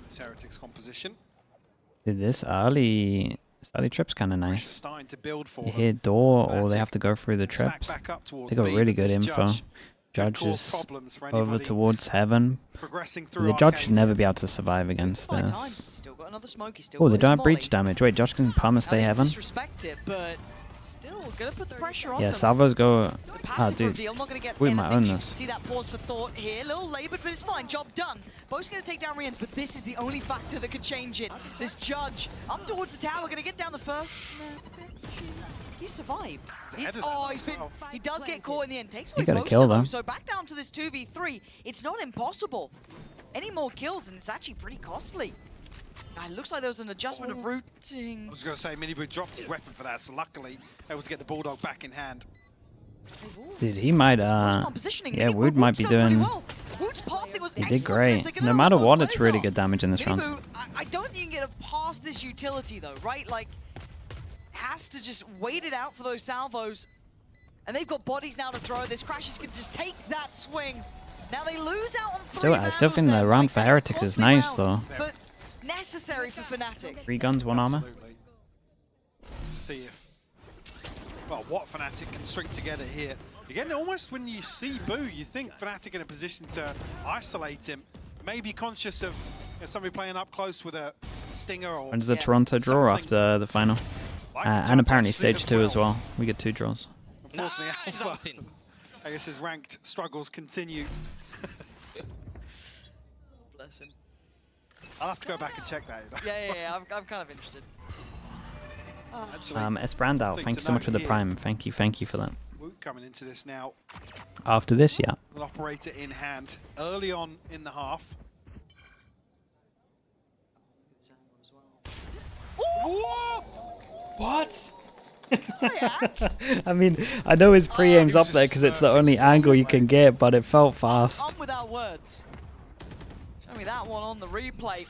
This Heretics composition. Dude, this early trip's kind of nice. Starting to build for You them. hear door, or Fnatic they have to go through the stack trips. back up towards They got B, really but good this info. could Judge cause is problems for over anybody towards heaven. progressing through The Judge Arcane. should never be able to survive against Fine time. this. Still got another smoke. He's still Oh, got they his don't have molly. breach damage. Wait, Judge can palm and stay Now, they heaven? disrespect it, but still gonna put the pressure on Yeah, them. Salvos go... The Ah, passive dude. reveal, not gonna get We might anything. own You can this. see that pause for thought here. Little labored, but it's fine. Job done. Bo's gonna take down Riens, but this is the only factor that could change it. This Judge up towards the tower, gonna get down the first. He survived. Ahead of that as well. He does get caught in the end. Takes He away got a most kill, of them. though. So back down to this 2v3. It's not impossible. Any more kills, and it's actually pretty costly. It looks like there was an adjustment of routing. I was going to say, Minibu dropped his weapon for that, so luckily able to get the Bulldog back in hand. Dude, he might, yeah, Wood might be doing... He did great. No matter what, it's really good damage in this round. I don't think you can get past this utility though, right? Like, has to just wait it out for those salvos. And they've got bodies now to throw. This Crashes can just take that swing. Now they lose out on three I still think vandals the there. round Like, for that's a Heretics is costly nice, round, though. But necessary for Fnatic. 3 guns, 1 armor. Absolutely. See if, well, what Fnatic can string together here. Again, almost when you see Boo, you think Fnatic in a position to isolate him. Maybe conscious of somebody playing up close with a stinger or... When's the Toronto draw after the final? Like And apparently Judge stage 2 as well. We get 2 draws. Unfortunately, Alpha, I guess his ranked struggles continue. Bless him. I'll have to go back and check that. Yeah. I'm kind of interested. Actually, Esbrandal, thing thank to you so much note for the here. prime. Thank you for that. Woot coming into this now. After this, yeah. An operator in hand early on in the half. Whoa! What? I mean, I know his pre-aim's up there because it's the only angle you can get, but it felt fast. I'm without words. Show me that one on the replay.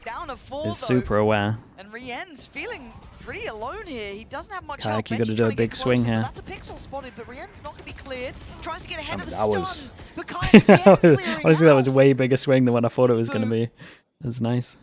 Down to 4 He's though. super aware. And Rien's feeling pretty alone here. He doesn't have much Kayak, help. you gotta Benji do a trying to get big swing closer, but here. That's a pixel spotted, but Rien's not gonna be cleared. Tries to get ahead of the that stun. was- But Kayak again clearing Honestly, that was a house. way bigger swing than what I thought it was going to be. That's nice.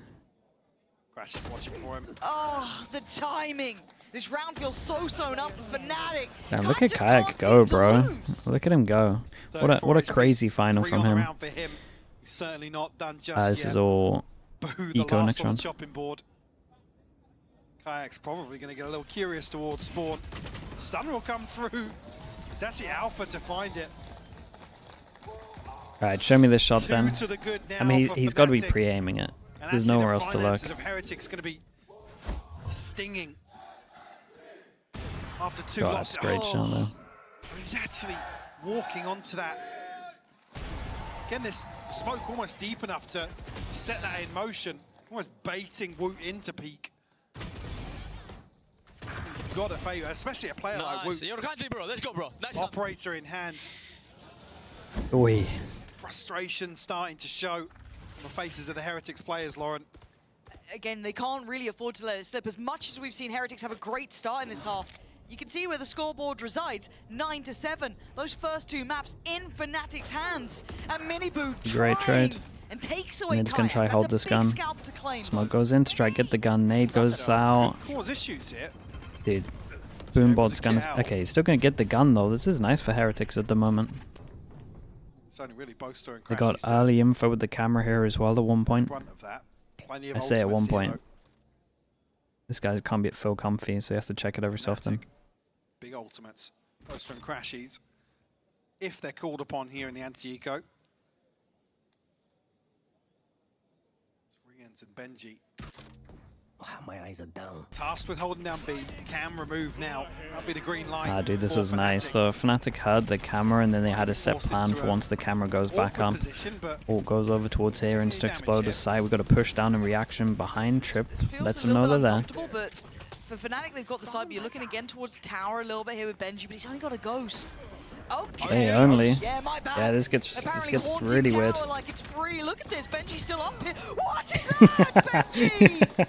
Crash is watching for him. Oh, the timing. This round feels so sewn up for Fnatic. Damn, look at just Kayak can't go, seem to bro. lose. Look at him go. Third What for a HP, crazy final 3 from on the him. round for him. He's certainly not done just This yet. is all Boo, the eco last next on the round. chopping board. Kayak's probably going to get a little curious towards spawn. Stun will come through. It's actually Alpha to find it. Alright, show me this shot 2 then. to the good now I mean, for he's got to be Fnatic. pre-aiming it. And There's actually nowhere the else to look. finances of Heretics going to be stinging after 2 God, losses. that's a great shot though. He's actually walking onto that. Again, this smoke almost deep enough to set that in motion, almost baiting Woot into peak. You've got to favour, especially a player like Woot. You're country, bro. Let's go, bro. Nice. Operator in hand. Oi. Frustration starting to show on the faces of the Heretics players, Lauren. Again, they can't really afford to let it slip. As much as we've seen Heretics have a great start in this half, you can see where the scoreboard resides, 9-7. Those first 2 maps in Fnatic's hands. And Miniboo Great trade. and takes away Nade's gonna Kayak. try That's hold a this big gun. scalp to claim. Smoke goes in to try to get the gun. Nade goes out. Could cause issues here. Dude, able Boombot's to gonna... get out. Okay, he's still gonna get the gun though. This is nice for Heretics at the moment. It's only really Boaster and They Crashy got early info with the camera here as well at one point. front of that. Plenty of I say at ultimates one here, point. though. This guy can't be at full comfy, so he has to check it every so often. Fnatic, big ultimates. Boaster and Crashies, if they're called upon here in the anti-eco. Riens and Benji. My eyes are down. Tasked with holding down B. Can remove now. That'll be the green light. Ah, dude, this for was nice Fnatic. though. Fnatic had the camera and then they had a set Forced plan into for a once the camera goes back Awkward up. position, but Ult goes over towards here and just to damage explode here. the side. We've got to push down in reaction behind Trip. This feels Lets a them know little they're bit there. uncomfortable, but for Fnatic, they've got the side, but you're looking again towards tower a little bit here with Benji, but he's only got a ghost. Okay. Hey, only. Yeah, my bad. Yeah, this gets Apparently really haunted weird. tower like it's free. Look at this. Benji's still up here. What is that, Benji?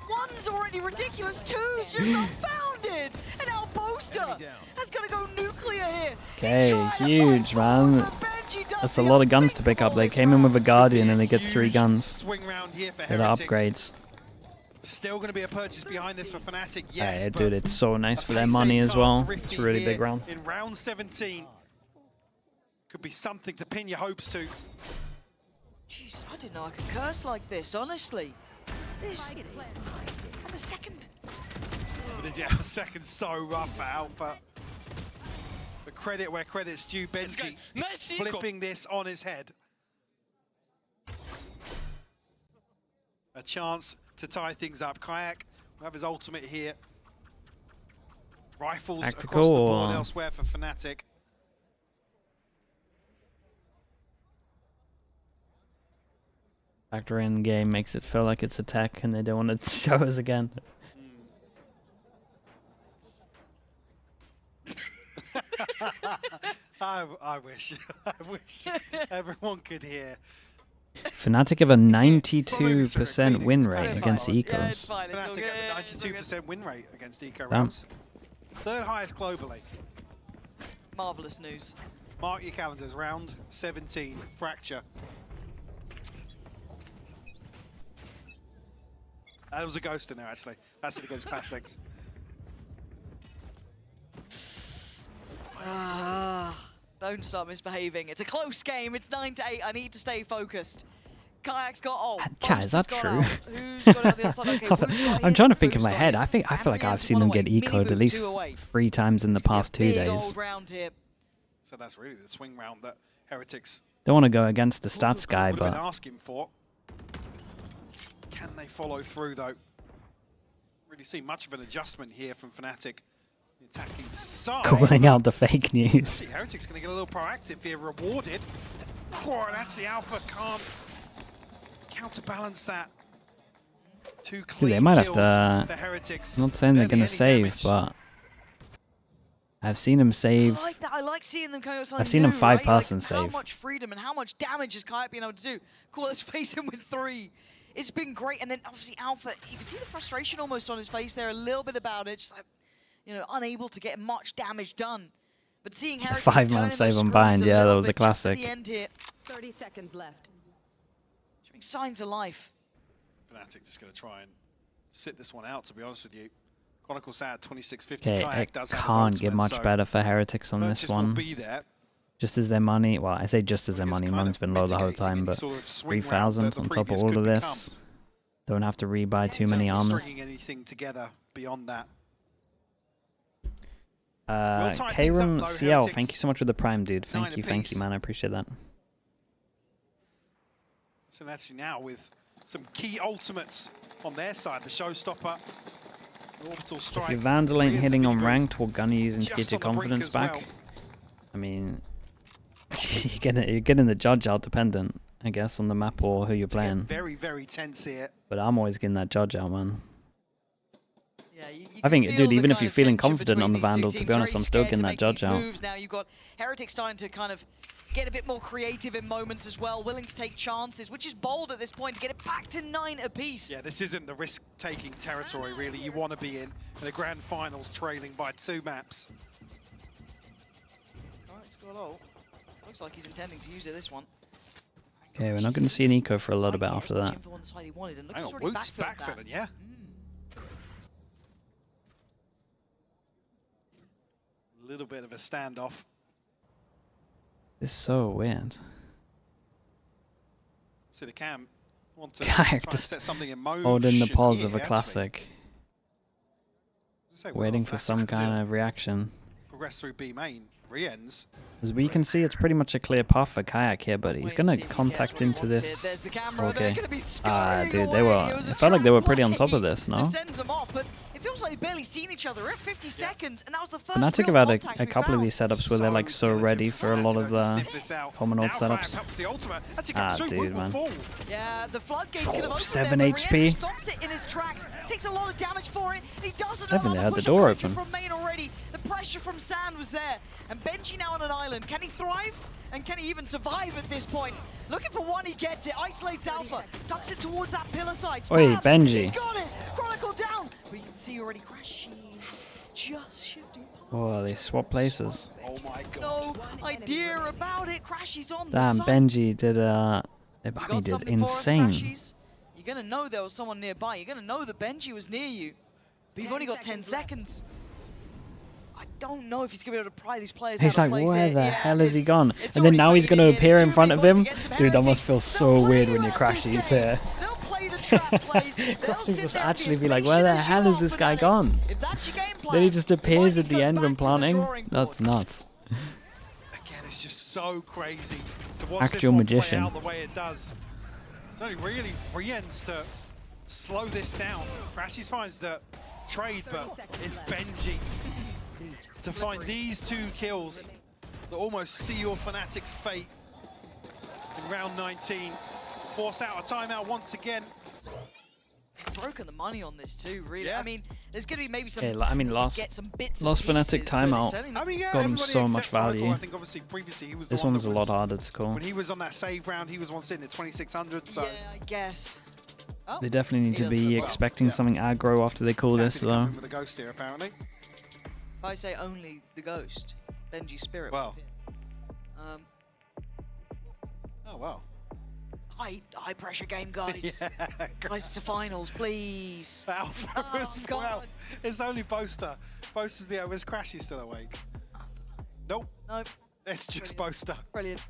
One's already ridiculous. Two's just unfounded. And now Boaster has got to go nuclear here. Okay, huge, man. That's a lot of guns to pick up. They came in with a Guardian and they get 3 huge guns. Swing round here for They're the Heretics. upgrades. Still going to be a purchase behind this for Fnatic, yes. Hey, but dude, it's so nice for their play money safe as card well. thrifty It's a really here big round. in round 17. Could be something to pin your hopes to. Jesus, I didn't know I could curse like this, honestly. This... And the second... But yeah, second so rough for Alpha. But credit where credit's due, Benji flipping this on his head. A chance to tie things up. Kayak will have his ultimate here. Rifles Tactical across the board or... elsewhere for Fnatic. Factor in game makes it feel like it's a tech and they don't want to show us again. I wish everyone could hear. Fnatic have a 92% win rate against the Yeah, it's Ecos. fine, it's all Fnatic good, has it's a all good. 92% win rate against eco Damn. rounds. Third highest globally. Marvellous news. Mark your calendars, round 17, Fracture. That was a ghost in there, actually. That's it against Classics. Don't start misbehaving. It's a close game. It's 9-8. I need to stay focused. Kayak's got Chat, is that Boost's got true? out. Who's got out the other side? Okay, Woot's got I'm his, trying to think in Boost's my got head. his. I feel like And I've seen one them get away. ecoed Mini at least Boot 2 away. 3 times in the past 2 Big days. old round here. So that's really the swing round that Heretics Don't want to go against the stats guy, would have been but asking for. Can they follow through, though? Really see much of an adjustment here from Fnatic. The attacking side. calling out the fake news. See, Heretics going to get a little proactive here, rewarded. Oh, and actually Alpha can't counterbalance that. Two clean they might have kills to... for Heretics. I'm not saying they're Barely going to any save, damage. but I've seen him save. I like that. I like seeing them coming up with something I've seen him new, 5-person right? Like, how save. much freedom and how much damage has Kayak been able to do? Cool, let's face him with 3. It's been great. And then obviously Alpha, you can see the frustration almost on his face there a little bit about it. Just like, you know, unable to get much damage done. But seeing Heretics 5-man turning save those on screws Bind, a yeah, that little was a bit just at classic. the end here, 30 seconds left. showing signs of life. Fnatic just going to try and sit this one out, to be honest with you. Chronicle's at 26.50. Okay, Kayak it does have his can't get ultimate, much so better for Heretics on this purchase will one. be there. Just as their money, well, I say just as their It's money, kind money's of been low the whole mitigating time, any but sort of swing round 3,000 that the on top of previous all could of become. this. Don't have to rebuy too In many terms of armors. stringing anything together beyond that. tie things up, Karen though, CL, Heretics. thank you so much for the prime, dude. 9 Thank you, apiece. man. I appreciate that. So actually now with some key ultimates on their side, the showstopper, the orbital strike. If your Vandal ain't Koreans hitting have on been ranked, what gun are you using to just get your on the brink confidence as back? well. I mean, you're getting the judge out dependent, I guess, on the map or who you're To get playing. very, very tense here. But I'm always getting that judge out, man. Yeah, you I think, can dude, feel the even if kind you're of feeling tension confident on the between these two Vandal, to be teams. honest, Very I'm still scared to getting that make judge these out. moves. Now you've got Heretics starting to kind of get a bit more creative in moments as well, willing to take chances, which is bold at this point to get it back to 9 apiece. Yeah, this isn't the risk-taking territory, really, you want to be in the grand finals trailing by 2 maps. Alright, score low. Looks like he's intending to use it this one. Okay, we're not going to see an eco for a little bit after that. On the side he wanted, and look, Hang he's on, already Woot's backfilled that. backfilling, yeah. A little bit of a standoff. It's so weird. See the cam want to Kayak try and just set something in motion. Holding the pause here, of a actually. classic. Say, well, Waiting for Fnatic some could kind of reaction. progress through B main. Re-ends. As we can see, it's pretty much a clear path for Kayak here, but he's Wait going and to see if he contact gets what he into wanted. this. There's the camera. They're Okay. gonna be scurrying Dude, they away. were. It was a It felt like they were pretty on trap top of this, no? that sends them off, but it feels like they've barely seen each other. We're at 50 seconds, and that was the first Fnatic real have had contact a we couple of found. these setups where they're like so diligent ready for a lot of Fnatic to the sniff this out. common old Now Kayak setups. helps the ultimate. Actually comes through, Dude, Woot will man. fall. Yeah, the floodgates could have opened 7 there, but HP. Rien stops it in his tracks. Takes a lot of damage for it. He doesn't I think know they how had to the push door a pressure open. from main already. The pressure from Sand was there. And Benji now on an island. Can he thrive? And can he even survive at this point? Looking for one, he gets it. Isolates Alpha. Tucks it towards that pillar side. Oi, Spam. Benji. He's got it. Chronicle down. But you can see already Crashy just shifting past. Oh, they swap places. Oh my god. No idea about it. Crashy's on Damn, the side. Benji did You got he did something for us, insane. Crashies? You You're going to know there was someone nearby. You're going to know that Benji was near you. But you've only got 10 seconds. I don't know if he's going to be able to pry these players He's out of like, place where here. the Yeah, hell is he it's- gone? it's And then already now he's fading going to in. appear There's in too front many of him. points against some Dude, that Heretics. must feel They'll so play weird you when you out crash this these game. here. They'll play the trap plays. They'll Crashes sit must there and actually as be like, where the patient as you hell is are, this guy Fnatic. gone? If that's your game Then he plan, just you might appears need at to the go end back when to the planting. drawing board. That's nuts. Again, it's just so crazy to watch this Actual one magician. play out the way it does. It's only really Rien's to slow this down. Crashes finds the trade, but it's Benji to find these 2 kills that almost see your Fnatic's fate in round 19. Force out a timeout once again. They've broken the money on this too, really. Yeah. I mean, there's going to be maybe some. Okay, I mean, get some bits and last Fnatic pieces, but it's timeout. certainly I not- mean, yeah, Got him everybody so much except Chronicle. value. I think obviously previously he was This the one one was that a lot harder to call. When he was on that save round, he was one sitting at 2600. So Yeah, I guess. Oh, They definitely need he to does be look well. expecting Yeah. something aggro after they call this, Happy to come though. in with a ghost here, apparently. If I say only the ghost, Benji's spirit. will Well. appear. Oh well. High pressure game, guys. Yeah, Guys, it's a finals, please. Alpha Oh, as well. God. It's only Boaster. Boaster's the is Crashy still awake? Nope. Nope. It's just Boaster. Brilliant.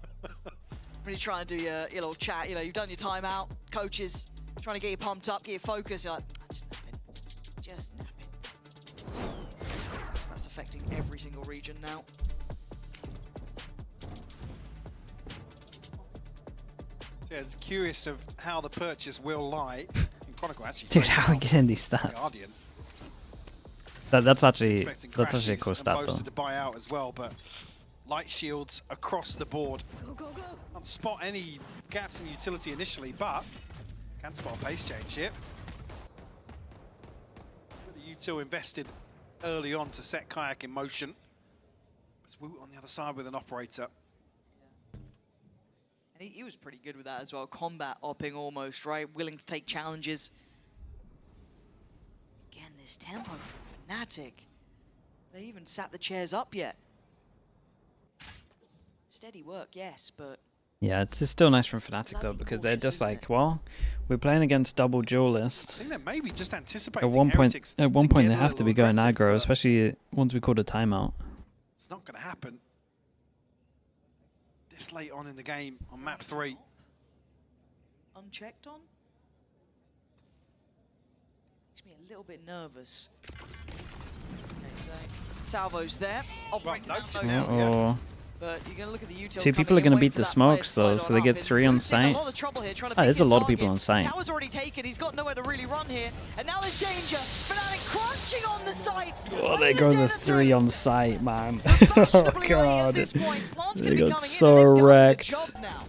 When you try and do your little chat, you know, you've done your timeout, coaches trying to get you pumped up, get you focused. You're like, just nap it. Just nap it. That's affecting every single region now. Yeah, it's curious of how the purchase will lie. In Chronicle actually. Dude, traded how are we out getting these stats? Guardian. That's actually Expecting a cool Crashes stat, and though. Boaster to buy out as well, but light shields across the board. Go, go, go. Can't spot any gaps in utility initially, but can spot a pace change here. The U2 invested early on to set Kayak in motion. It's Woot on the other side with an operator. And he was pretty good with that as well. Combat opping almost, right? Willing to take challenges. Again, this tempo from Fnatic. They even sat the chairs up yet. Steady work, yes, but Yeah, it's still nice from Fnatic, though, Bloody because they're cautious, just isn't like, it? well, we're playing against double I duelist. think they're maybe just anticipating At one point, Heretics they get a have to little be going aggressive, aggro, but especially once we called a timeout. it's not going to happen this late on in the game on map 3. unchecked on? Makes me a little bit nervous. Okay, so Salvo's there. Operating no down check low Yeah, out, tilt. yeah. or But you're going to look at the util. Two people are going to beat the smokes, though, so they get 3 on site. There's a lot of people on site. Tower's already taken. He's got nowhere to really run here. And now there's danger. Fnatic crunching on the site. Oh, there goes the 3 on site, man. Oh, Fashionably late at God. this point. Plant's They gonna be got coming in, so and they've done the wrecked. job now.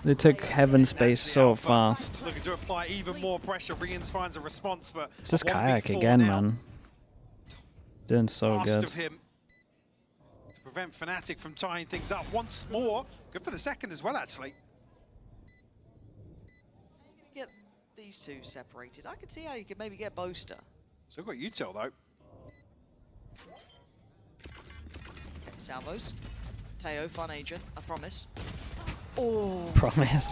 They took Heaven space That's the so Alpha. fast. Looking to apply even more pressure. Rians finds a response, but It's just a 1v4 Kayak again, now. man. Doing so Asked good. of him to prevent Fnatic from tying things up once more. Good for the second as well, actually. Get these two separated. I could see how you could maybe get Boaster. Still got util though. Salvos. Teo, fun agent, I promise. Oh, Promise.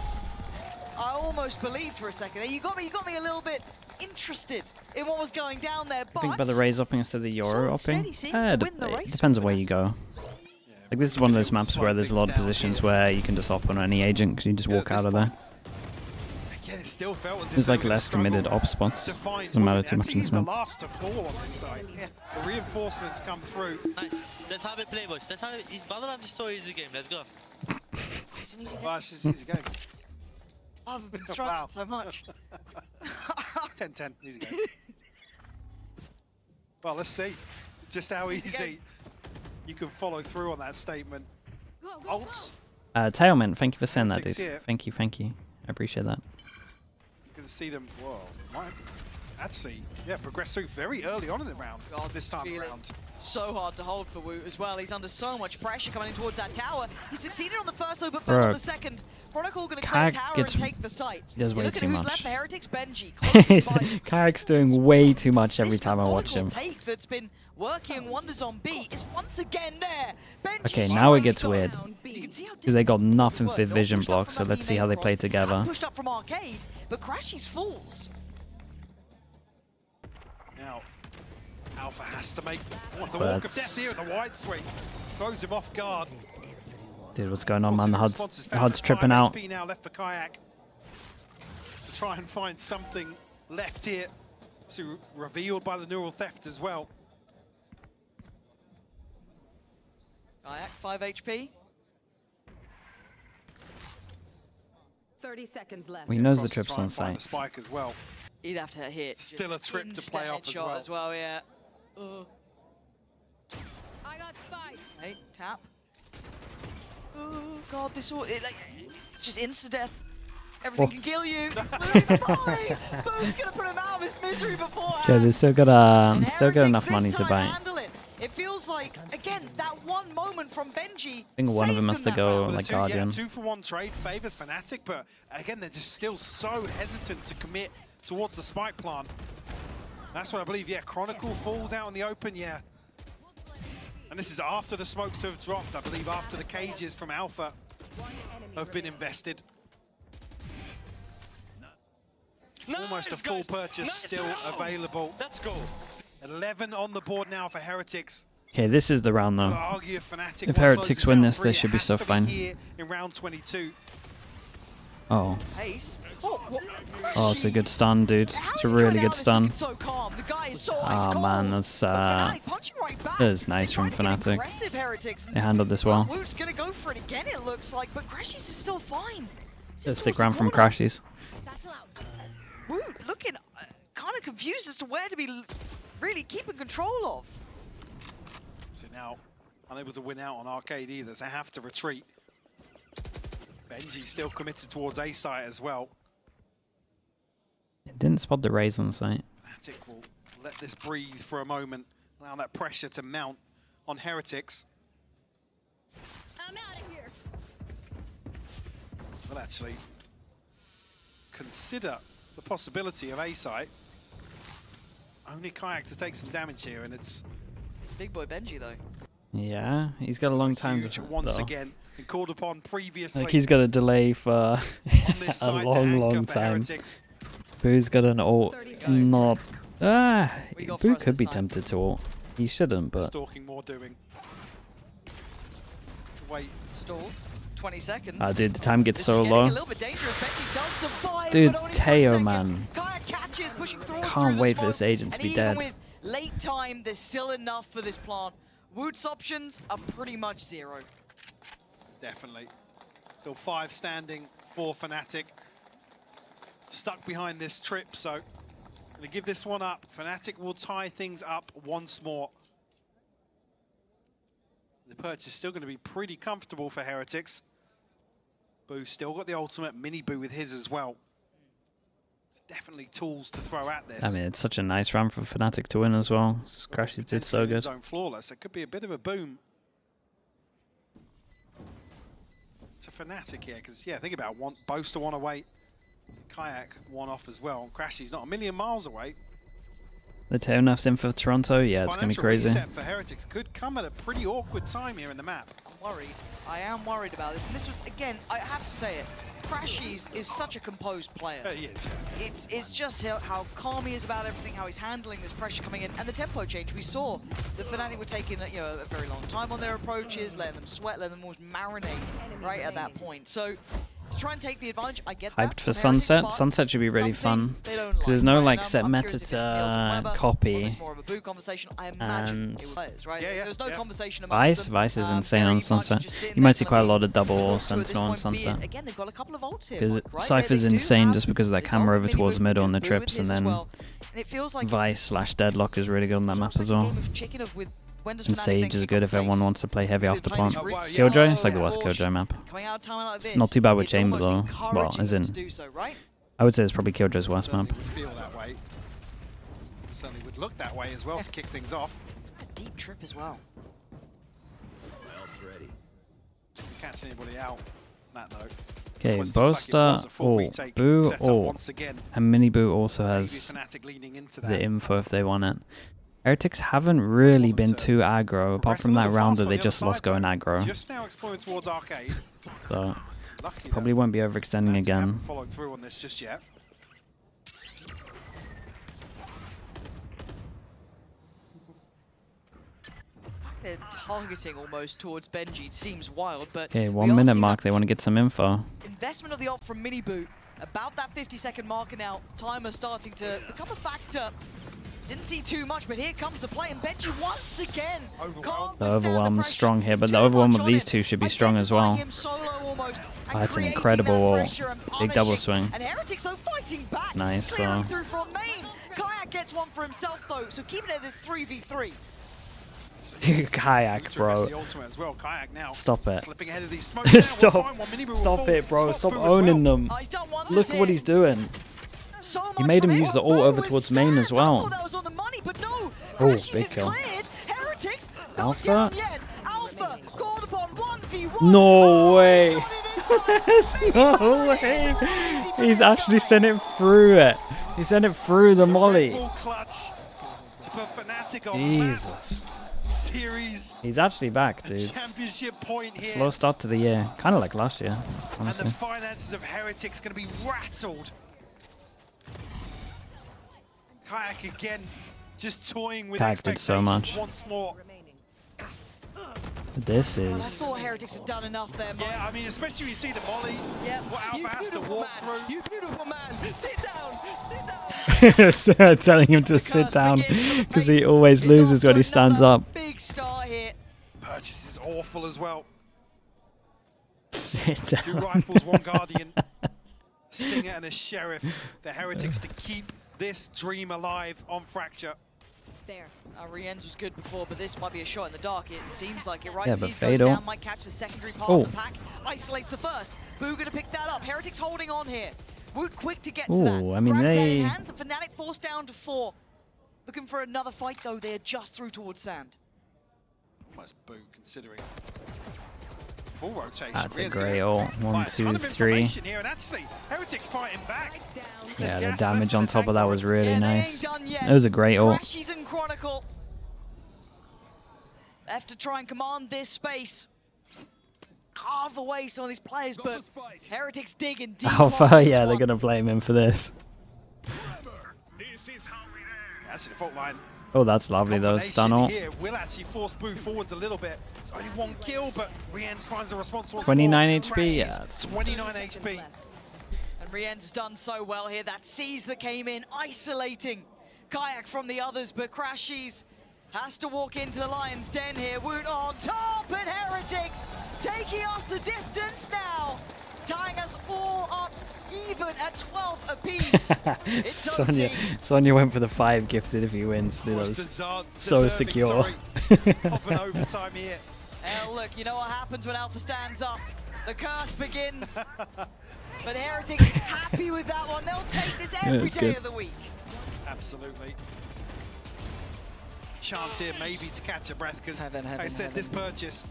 I almost believed for a second. You got me a little bit interested in what was going down there, I but think by the Raze upping instead of the Euro instead upping, he seemed to win the it race depends for on where you go. Like, this is one of those maps where there's a lot of positions where you can just op on any agent because you just walk out of there. Again, it still felt as if There's they like were gonna less committed struggle op spots. to find Doesn't matter Woot. too much in He's this the map. last to fall on this side. Yeah. The reinforcements come through. Nice. That's how we play, boys. That's how it's Valorant is so easy game. Let's go. It's an easy game. Well, it's just easy game. I've been struggling Wow. so much. 10-10, easy game. Well, let's see just how easy you can follow through on that statement. Go, go, Ults, Tailman, thank you for saying that, Heretics dude. here. Thank you. I appreciate that. you're going to see them. Whoa, might actually, yeah, progressed through very early on in the round. God, this time feeling around. So hard to hold for Woot as well. He's under so much pressure coming in towards that tower. He succeeded on the first though, but failed on the second. Chronicle going to clear tower and take the site. Does way too who's much. left for Heretics, Benji. closest by. Kayak's doing way too much every This time I watch him. methodical take that's been working wonders on B is once again there. Benji Okay, now it strikes gets them. weird. You can see how Because they got distant nothing were. for Not vision pushed up blocks, so from let's that see B how they main play cross. together. And pushed up from Arcade, but Crashy's falls. Now, Alpha has to make the walk of death here in the wide swing. Throws him off guard. Dude, what's going on, man? The Responses found HUD's at tripping 5 out. HP now left for Kayak. To try and find something left here. So revealed by the neural theft as well. Kayak, 5 HP. 30 seconds left. He knows the Cross to trips try on and find site. the spike as well. He'd have to hit. Still a trip to play off as well. Yeah. I got spike. Hey, tap. Oh god, this all it's just insta-death. Everything can kill you. Boo's gonna put him out of his misery beforehand. Okay, they still got And still got Heretics enough money this to time buy. handle it. It feels like, again, that one moment from Benji. I think one of them has to go Well, like a Guardian. 2-for-1 trade favors Fnatic, but again, they're just still so hesitant to commit towards the spike plant. That's what I believe, yeah, Chronicle falls out in the open, yeah. And this is after the smokes have dropped, I believe after the cages from Alpha have been invested. Almost a full purchase still available. Let's go. 11 on the board now for Heretics. Okay, this is the round I'd though. argue Fnatic If will Heretics close win out this, they three. should It be has so to fine. Here in round 22. Oh, Pace. Oh, what? oh, it's a good stun, dude. It's a really good stun. So calm. The guy is so Oh ice cold. man, that's But Fnatic punching right back. that is nice They from tried to get Fnatic. aggressive, Heretics. They handled this well. Woot's gonna go for it again, it looks like, but Crashies is still fine. Just stick around from Crashies. Woot looking kind of confused as to where to be really keeping control of. So now, unable to win out on Arcade either, so they have to retreat. Benji still committed towards A site as well. It didn't spot the raise on site. Fnatic will let this breathe for a moment, allow that pressure to mount on Heretics. I'm out of here. Will actually consider the possibility of A site. Only Kayak to take some damage here, and it's Big boy Benji though. Yeah, he's got a long time huge to once though. again. Been called upon previously. Like he's got a delay for on this a side to long, anchor long for time. Heretics. Boo's got an ult. Not. What you got for Boo us could this be time? tempted to ult. He shouldn't, but Stalking more doing. Wait. Stalled. 20 seconds. dude, the time gets This so is getting low. a little bit dangerous. Benji does survive, Dude, but only for a Teo, second. man. Kayak catches, pushing through Can't the wait for smoke, this agent to and be even dead. with late time, there's still enough for this plant. Woot's options are pretty much zero. Definitely. Still 5 standing for Fnatic. Stuck behind this trip, so gonna give this one up. Fnatic will tie things up once more. The perch is still gonna be pretty comfortable for Heretics. Boo still got the ultimate, Mini Boo with his as well. So definitely tools to throw at this. I mean, it's such a nice round for Fnatic to win as well. Crashies did so Potentially good. Zone flawless. It could be a bit of a boom to Fnatic here, because yeah, think about it. Boaster one away, Kayak one off as well. Crashy's not a million miles away. The tail nerfs in for Toronto. Yeah, it's gonna be Financial crazy. reset for Heretics could come at a pretty awkward time here in the map. I'm worried. I am worried about this. And this was, again, I have to say it, Crashies is such a composed player. He is, yeah. It's just how calm he is about everything, how he's handling this pressure coming in, and the tempo change. We saw the Fnatic were taking a very long time on their approaches, letting them sweat, letting them almost marinate right at that point. So to try and take the advantage, I get that. Hyped for from Heretics, Sunset. but Sunset should be really something fun. they don't Because there's like, no right? like And set I'm meta curious if it's Niels and Weber, to or copy. it's more of a Boo conversation. I imagine And it was, right? Yeah, yeah, There's no yeah. conversation amongst Vice them. Vice is insane Very on much Sunset. just sitting You there might see trying quite a to lot be of double forced to, at Sentinel on this point, be it- Sunset. Again, they've got a couple of ults here. Because right? Cypher's They do insane have just because of that his camera own over mini towards Boo, middle on the Boo with trips, his and as then well. And it feels like Vice/Deadlock is really good on that map as well. And And Sage is good if everyone wants to play heavy after plant. Oh, wow, yeah. Killjoy? It's like the worst Killjoy map. It's not too bad with Chamber though. Well, as in, I would say it's probably Killjoy's worst map. Certainly would feel that way. Certainly would look that way as well to kick things off. A deep trip as well. Catch anybody out on that note. Okay, Almost looks like it Boaster, was a full retake Boo, setup or once again. and Mini Boo also Maybe has Fnatic leaning into the that. info if they want it. Heretics haven't really been too aggro. Apart from that round that they just lost going aggro. Just now exploring towards Arcade. So Lucky probably won't be overextending Fnatic again. haven't followed through on this just yet. They're targeting almost towards Benji. It seems wild, but Okay, we 1 are minute seeing mark. They want to get some info. investment of the op from Mini Boot. About that 50-second marker now. Timer starting to become a factor. Didn't see too much, but here comes the play, and Benji once again. The overwhelm's strong here, but the overwhelm of these two should be strong as well. Oh, that's an incredible ult. Big double swing. And Heretics though fighting back. Nice, Clearing though. through from main. Kayak gets one for himself though, so keeping it at this 3v3. Kayak, bro. Stop it. Stop it, bro. Stop owning them. Oh, he's done wonders Look here. what he's doing. So He much made him from use the Echo. ult over Boo towards with main as stabs. I well. thought that was on the money, but no. Oh, Crashes big is kill. cleared. Heretics not Alpha? down yet. Alpha called upon 1v1. No way. Got it this time. There's no way. He's actually sent it through it. He sent it through the molly. Clutch to put Fnatic on map. Jesus. Series He's actually back, dude. championship point here. Slow start to the year. Kind of like last year, And honestly. the finances of Heretics going to be rattled. Kayak again, just toying with Kayak did so expectations much. once more. This I is... thought Heretics had done enough there, Mike. Yeah, I mean, especially when you see the molly, Yep. what Alpha has to walk through. You beautiful man. Sit down. Sit down. telling him to sit down because he always loses when he stands up. Big start here. Purchase is awful as well. Sit 2 down. rifles, 1 Guardian, Stinger and a Sheriff. The Heretics to keep this dream alive on Fracture. There. Rienz was good before, but this might be a shot in the dark. It seems like it. Right, Yeah, but Seas goes Fatal. down, might catch the secondary part Oh. of the pack. Isolates the first. Boo gonna pick that up. Heretics holding on here. Woot quick to get to that. Ooh, I mean, Grabs that in they- hands, and Fnatic forced down to 4. Looking for another fight though. They're just through towards Sand. Almost Boo considering full rotation. That's a Rien's great gonna ult. buy 1, a 2, ton of 3. information here, and actually, Heretics fighting back. There's Yeah, the gas damage left in on the top of that tank was bar. really Yeah, they ain't nice. done yet. It was a great ult. Crashes and Chronicle. Have to try and command this space. Carve away some of these players, but Heretics digging deep. Alpha, on this yeah, they're one. going to blame him for this. That's the fault line. Oh, that's lovely though. Stun ult. Here will actually force Boo forwards a little bit. It's only 1 kill, but Rienz finds a response. once 29 more. HP, Crashes, yeah, it's- 29 HP. And Rienz has done so well here. That Seas that came in, isolating Kayak from the others, but Crashies has to walk into the Lion's Den here. Woot on top, and Heretics taking us the distance now. Tying us all up even at 12 apiece. It's Sonya, OT. Sonya went for the 5 gifted if he wins. Dude, that was so secure. Of an overtime here. Look, you know what happens when Alpha stands up? The curse begins. But Heretics happy with that one. They'll take this every it's day good. of the week. Absolutely. Chance here maybe to catch a breath because Heaven, I said heaven. this purchase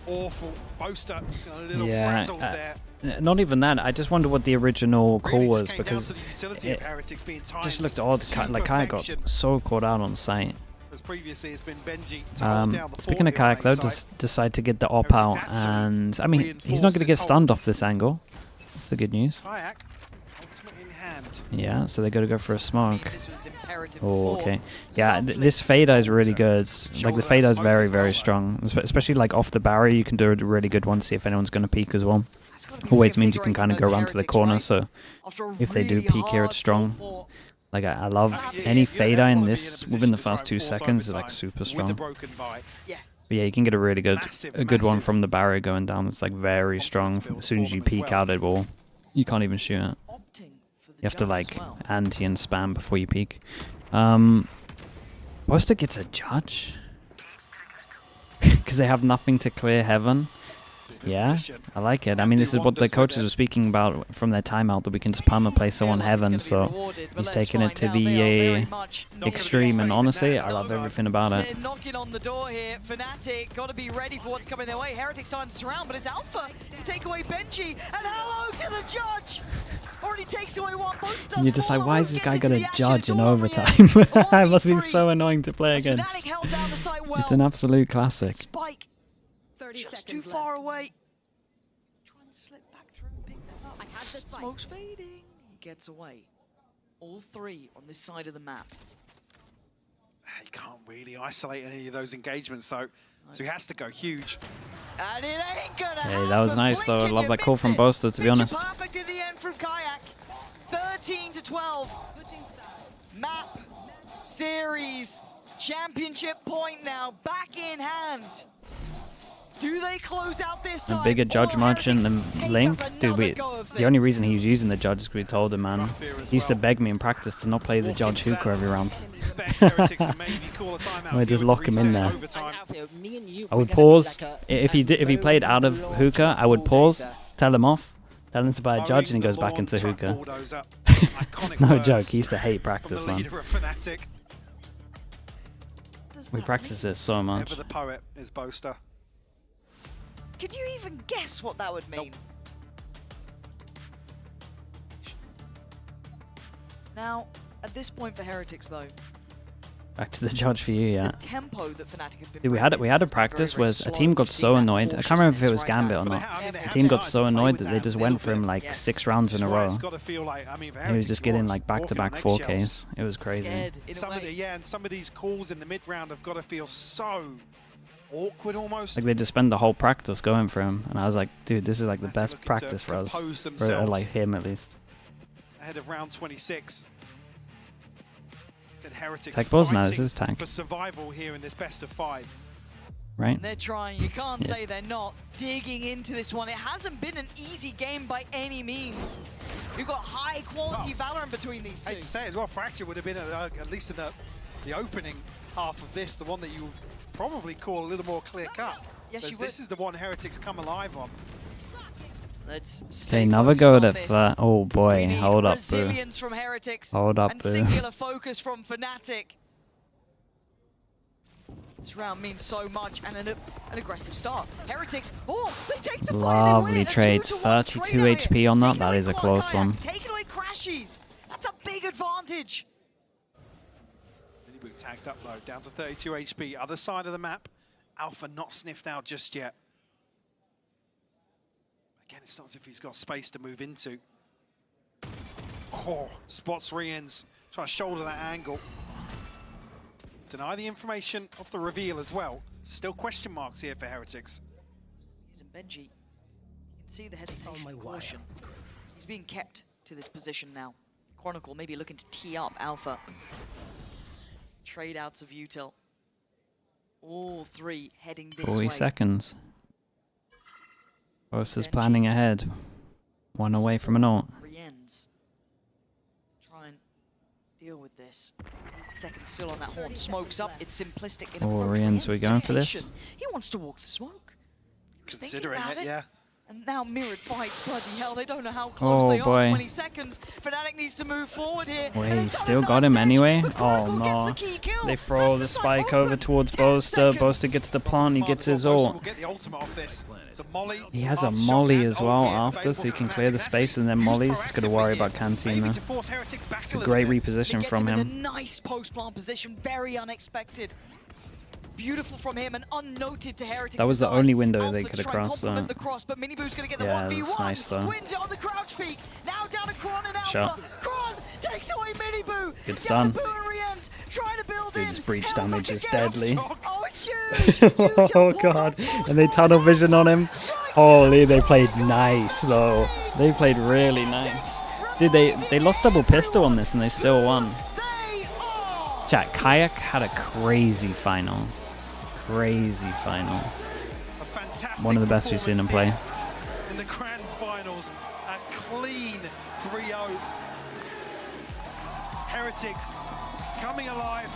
awful. Boaster a little Yeah, frazzled there. Not even that. I just wonder what the original call Really was just came because down to the utility it of Heretics being timed just looked odd. to Like Kayak got perfection. so caught out on sight. Because previously it's been Benji to hold down the Speaking of fort here on Kayak though, A just side. decide to get the op out, Heretics actually and I mean he's not going to reinforced get this stunned whole- off this angle. That's the good news. Kayak, ultimate in hand. Yeah, so they got to go for a smoke. This was imperative Oh, before. okay. Yeah, this fade is really good. Like the fade is very, very strong. Especially like off the barrier, you can do a really good one. See if anyone's going to peek as well. That's gotta be Always means you can reinvigorating kind of for go around to the Heretics, corner. right? So After a if they do really peek here, hard it's strong. fought. Like I love Yeah, any yeah, fade they in wanna be this a within position the to try first and 2 force seconds is like overtime super with the strong. broken bite. Yeah. But yeah, you can get a really good Massive, one massive from the barrier going down. It's like very strong. build As soon as for you them as peek well. out, it will. You can't even shoot it. Opting for the You have to jump like as well. anti and spam before you peek. Boaster gets a judge because they have nothing to clear heaven. Yeah, I like it. I mean, this is what the coaches were speaking about from their timeout, that we can just perma play someone heaven, so he's taking it to the extreme, and honestly, I love everything about it. They're knocking on the door here. Fnatic got to be ready for what's coming their way. Heretics starting to surround, but it's Alpha to take away Benji, and hello to the judge! Already takes away one. And you're just like, why is this guy got a judge in overtime? It must be so annoying to play against. It's an absolute classic. Spike 30 just seconds too left. far away. Try and slip back through and pick them up. I had the spike. Smoke's fading. He gets away. All three on this side of the map. He can't really isolate any of those engagements though, so he has to go huge. And it ain't gonna Hey, that was nice though. I love that call from Boaster, to be honest. Perfect in the end from Kayak. 13 to 12. Map, series, championship point now back in hand. Do they close out this A side? bigger judge Or merchant than Heretics take Link? us Dude, another go of the only this? reason he was using the judge is because we told him, man. He used to beg me in practice to not play the judge hookah every round. Expect Heretics to maybe call a timeout We just here lock with him in reset there. overtime. I would pause. If he played out of hookah, I would pause, tell him off, tell him to buy a judge, and he goes back into hookah. No joke, he used to hate practice, man. We practice this so much. Ever the poet is Boaster. Can you even guess what that would mean? Now, at this point for Heretics though, Back to the judge for you, yeah. the tempo that Fnatic have been Dude, we had a bringing practice very, very was a slow. team got We've so seen that annoyed. I can't remember if it was cautiousness Gambit or right not. now. The team got so annoyed that they just went for him like Yes. 6 rounds in a row. It's got to feel like, I mean, for He was just getting like Heretics, back-to-back walking on 4Ks. It was crazy. Scared in a Some of way. the, and some of these calls in the mid round have got to feel so awkward almost. Like they just spend the whole practice going for him, and I was like, dude, this is like the Have to best look to practice for us, compose for themselves. like him at least. Ahead of round 26. Said Heretics Tech balls now, this fighting is tank. for survival here in this best of 5. Right? And they're trying, you can't Yeah. say they're not, digging into this one. It hasn't been an easy game by any means. We've got high quality Valorant between these two. Hate to say it as well, Fracture would have been at least in the opening half of this, the one that you would probably call a little more clear cut. Yes, you This would. is the one Heretics come alive on. Let's Okay, stay another focused go on at this. that. Oh We boy, need hold up, boo. resilience from Heretics. Hold up, and boo. singular focus from Fnatic. This round means so much, and an aggressive start. Heretics, oh, they take the fight, they win Lovely it. A trades, 2-1 32 trade out HP here. on that. Taking That away is a Kayak, close one. Taking away Crashies. That's a big advantage. Miniboot tagged up though, down to 32 HP. Other side of the map, Alpha not sniffed out just yet. Again, it's not as if he's got space to move into. Oh, spots Riens, trying to shoulder that angle. Deny the information of the reveal as well. Still question marks here for Heretics. He's in Benji. You can see the hesitation and caution. He's being kept to this position now. Chronicle maybe looking to tee up Alpha. Trade outs of Util. All three heading this 40 way. seconds. Boaster's Benji. planning ahead. One away from an ult. Riens. Try and deal with this. Seconds still on that horn. Smokes up. It's simplistic in Oh, approach. Riens, we going for this? dedication. He wants to walk the smoke. He was thinking Considering about it, yeah. And now mirrored fights, bloody hell, they don't know how close Oh, they boy. are. 20 seconds. Fnatic needs to move forward here. Wait, And he it's on still a got him nice edge, anyway? but Oh Chronicle no. gets the key kill. They throw the That's spike spike over open. towards 10 Boaster. seconds. Boaster gets the plant, he gets his Boaster ult. will get the ultimate off this. So Molly, He has a half shot molly and as well ult here after, so he available can from clear the Fnatic. space, and then Who's Molly's just going to worry proactively about here? Canteen. Maybe to force Heretics back It's a a little great bit. reposition Gets from in a him. nice post-plant position, very unexpected. Beautiful from him and unnoted to Heretics. That was the start. only window they Alpha could have try and crossed, complement so- the cross, but Miniboo's going to get the Yeah, 1v1. that's nice, though. Wins it on the crouch peak. Now down to Kron and Alpha. Sure. Kron takes away Miniboo. Good Down stun. to Boo and Riens, trying to build Dude, in. this breach Hellback damage is again. deadly. Oh, it's huge. Oh Util god, pulled and they off tunnel vision on him. Strikes Holy, down they the played front. nice though. They played really nice. Dude, they lost double pistol on this and they still won. They are. Chat, Kayak had a crazy final. Crazy final. A fantastic One of the best we've seen him play. performance here in the grand finals, a clean 3-0. Heretics coming alive.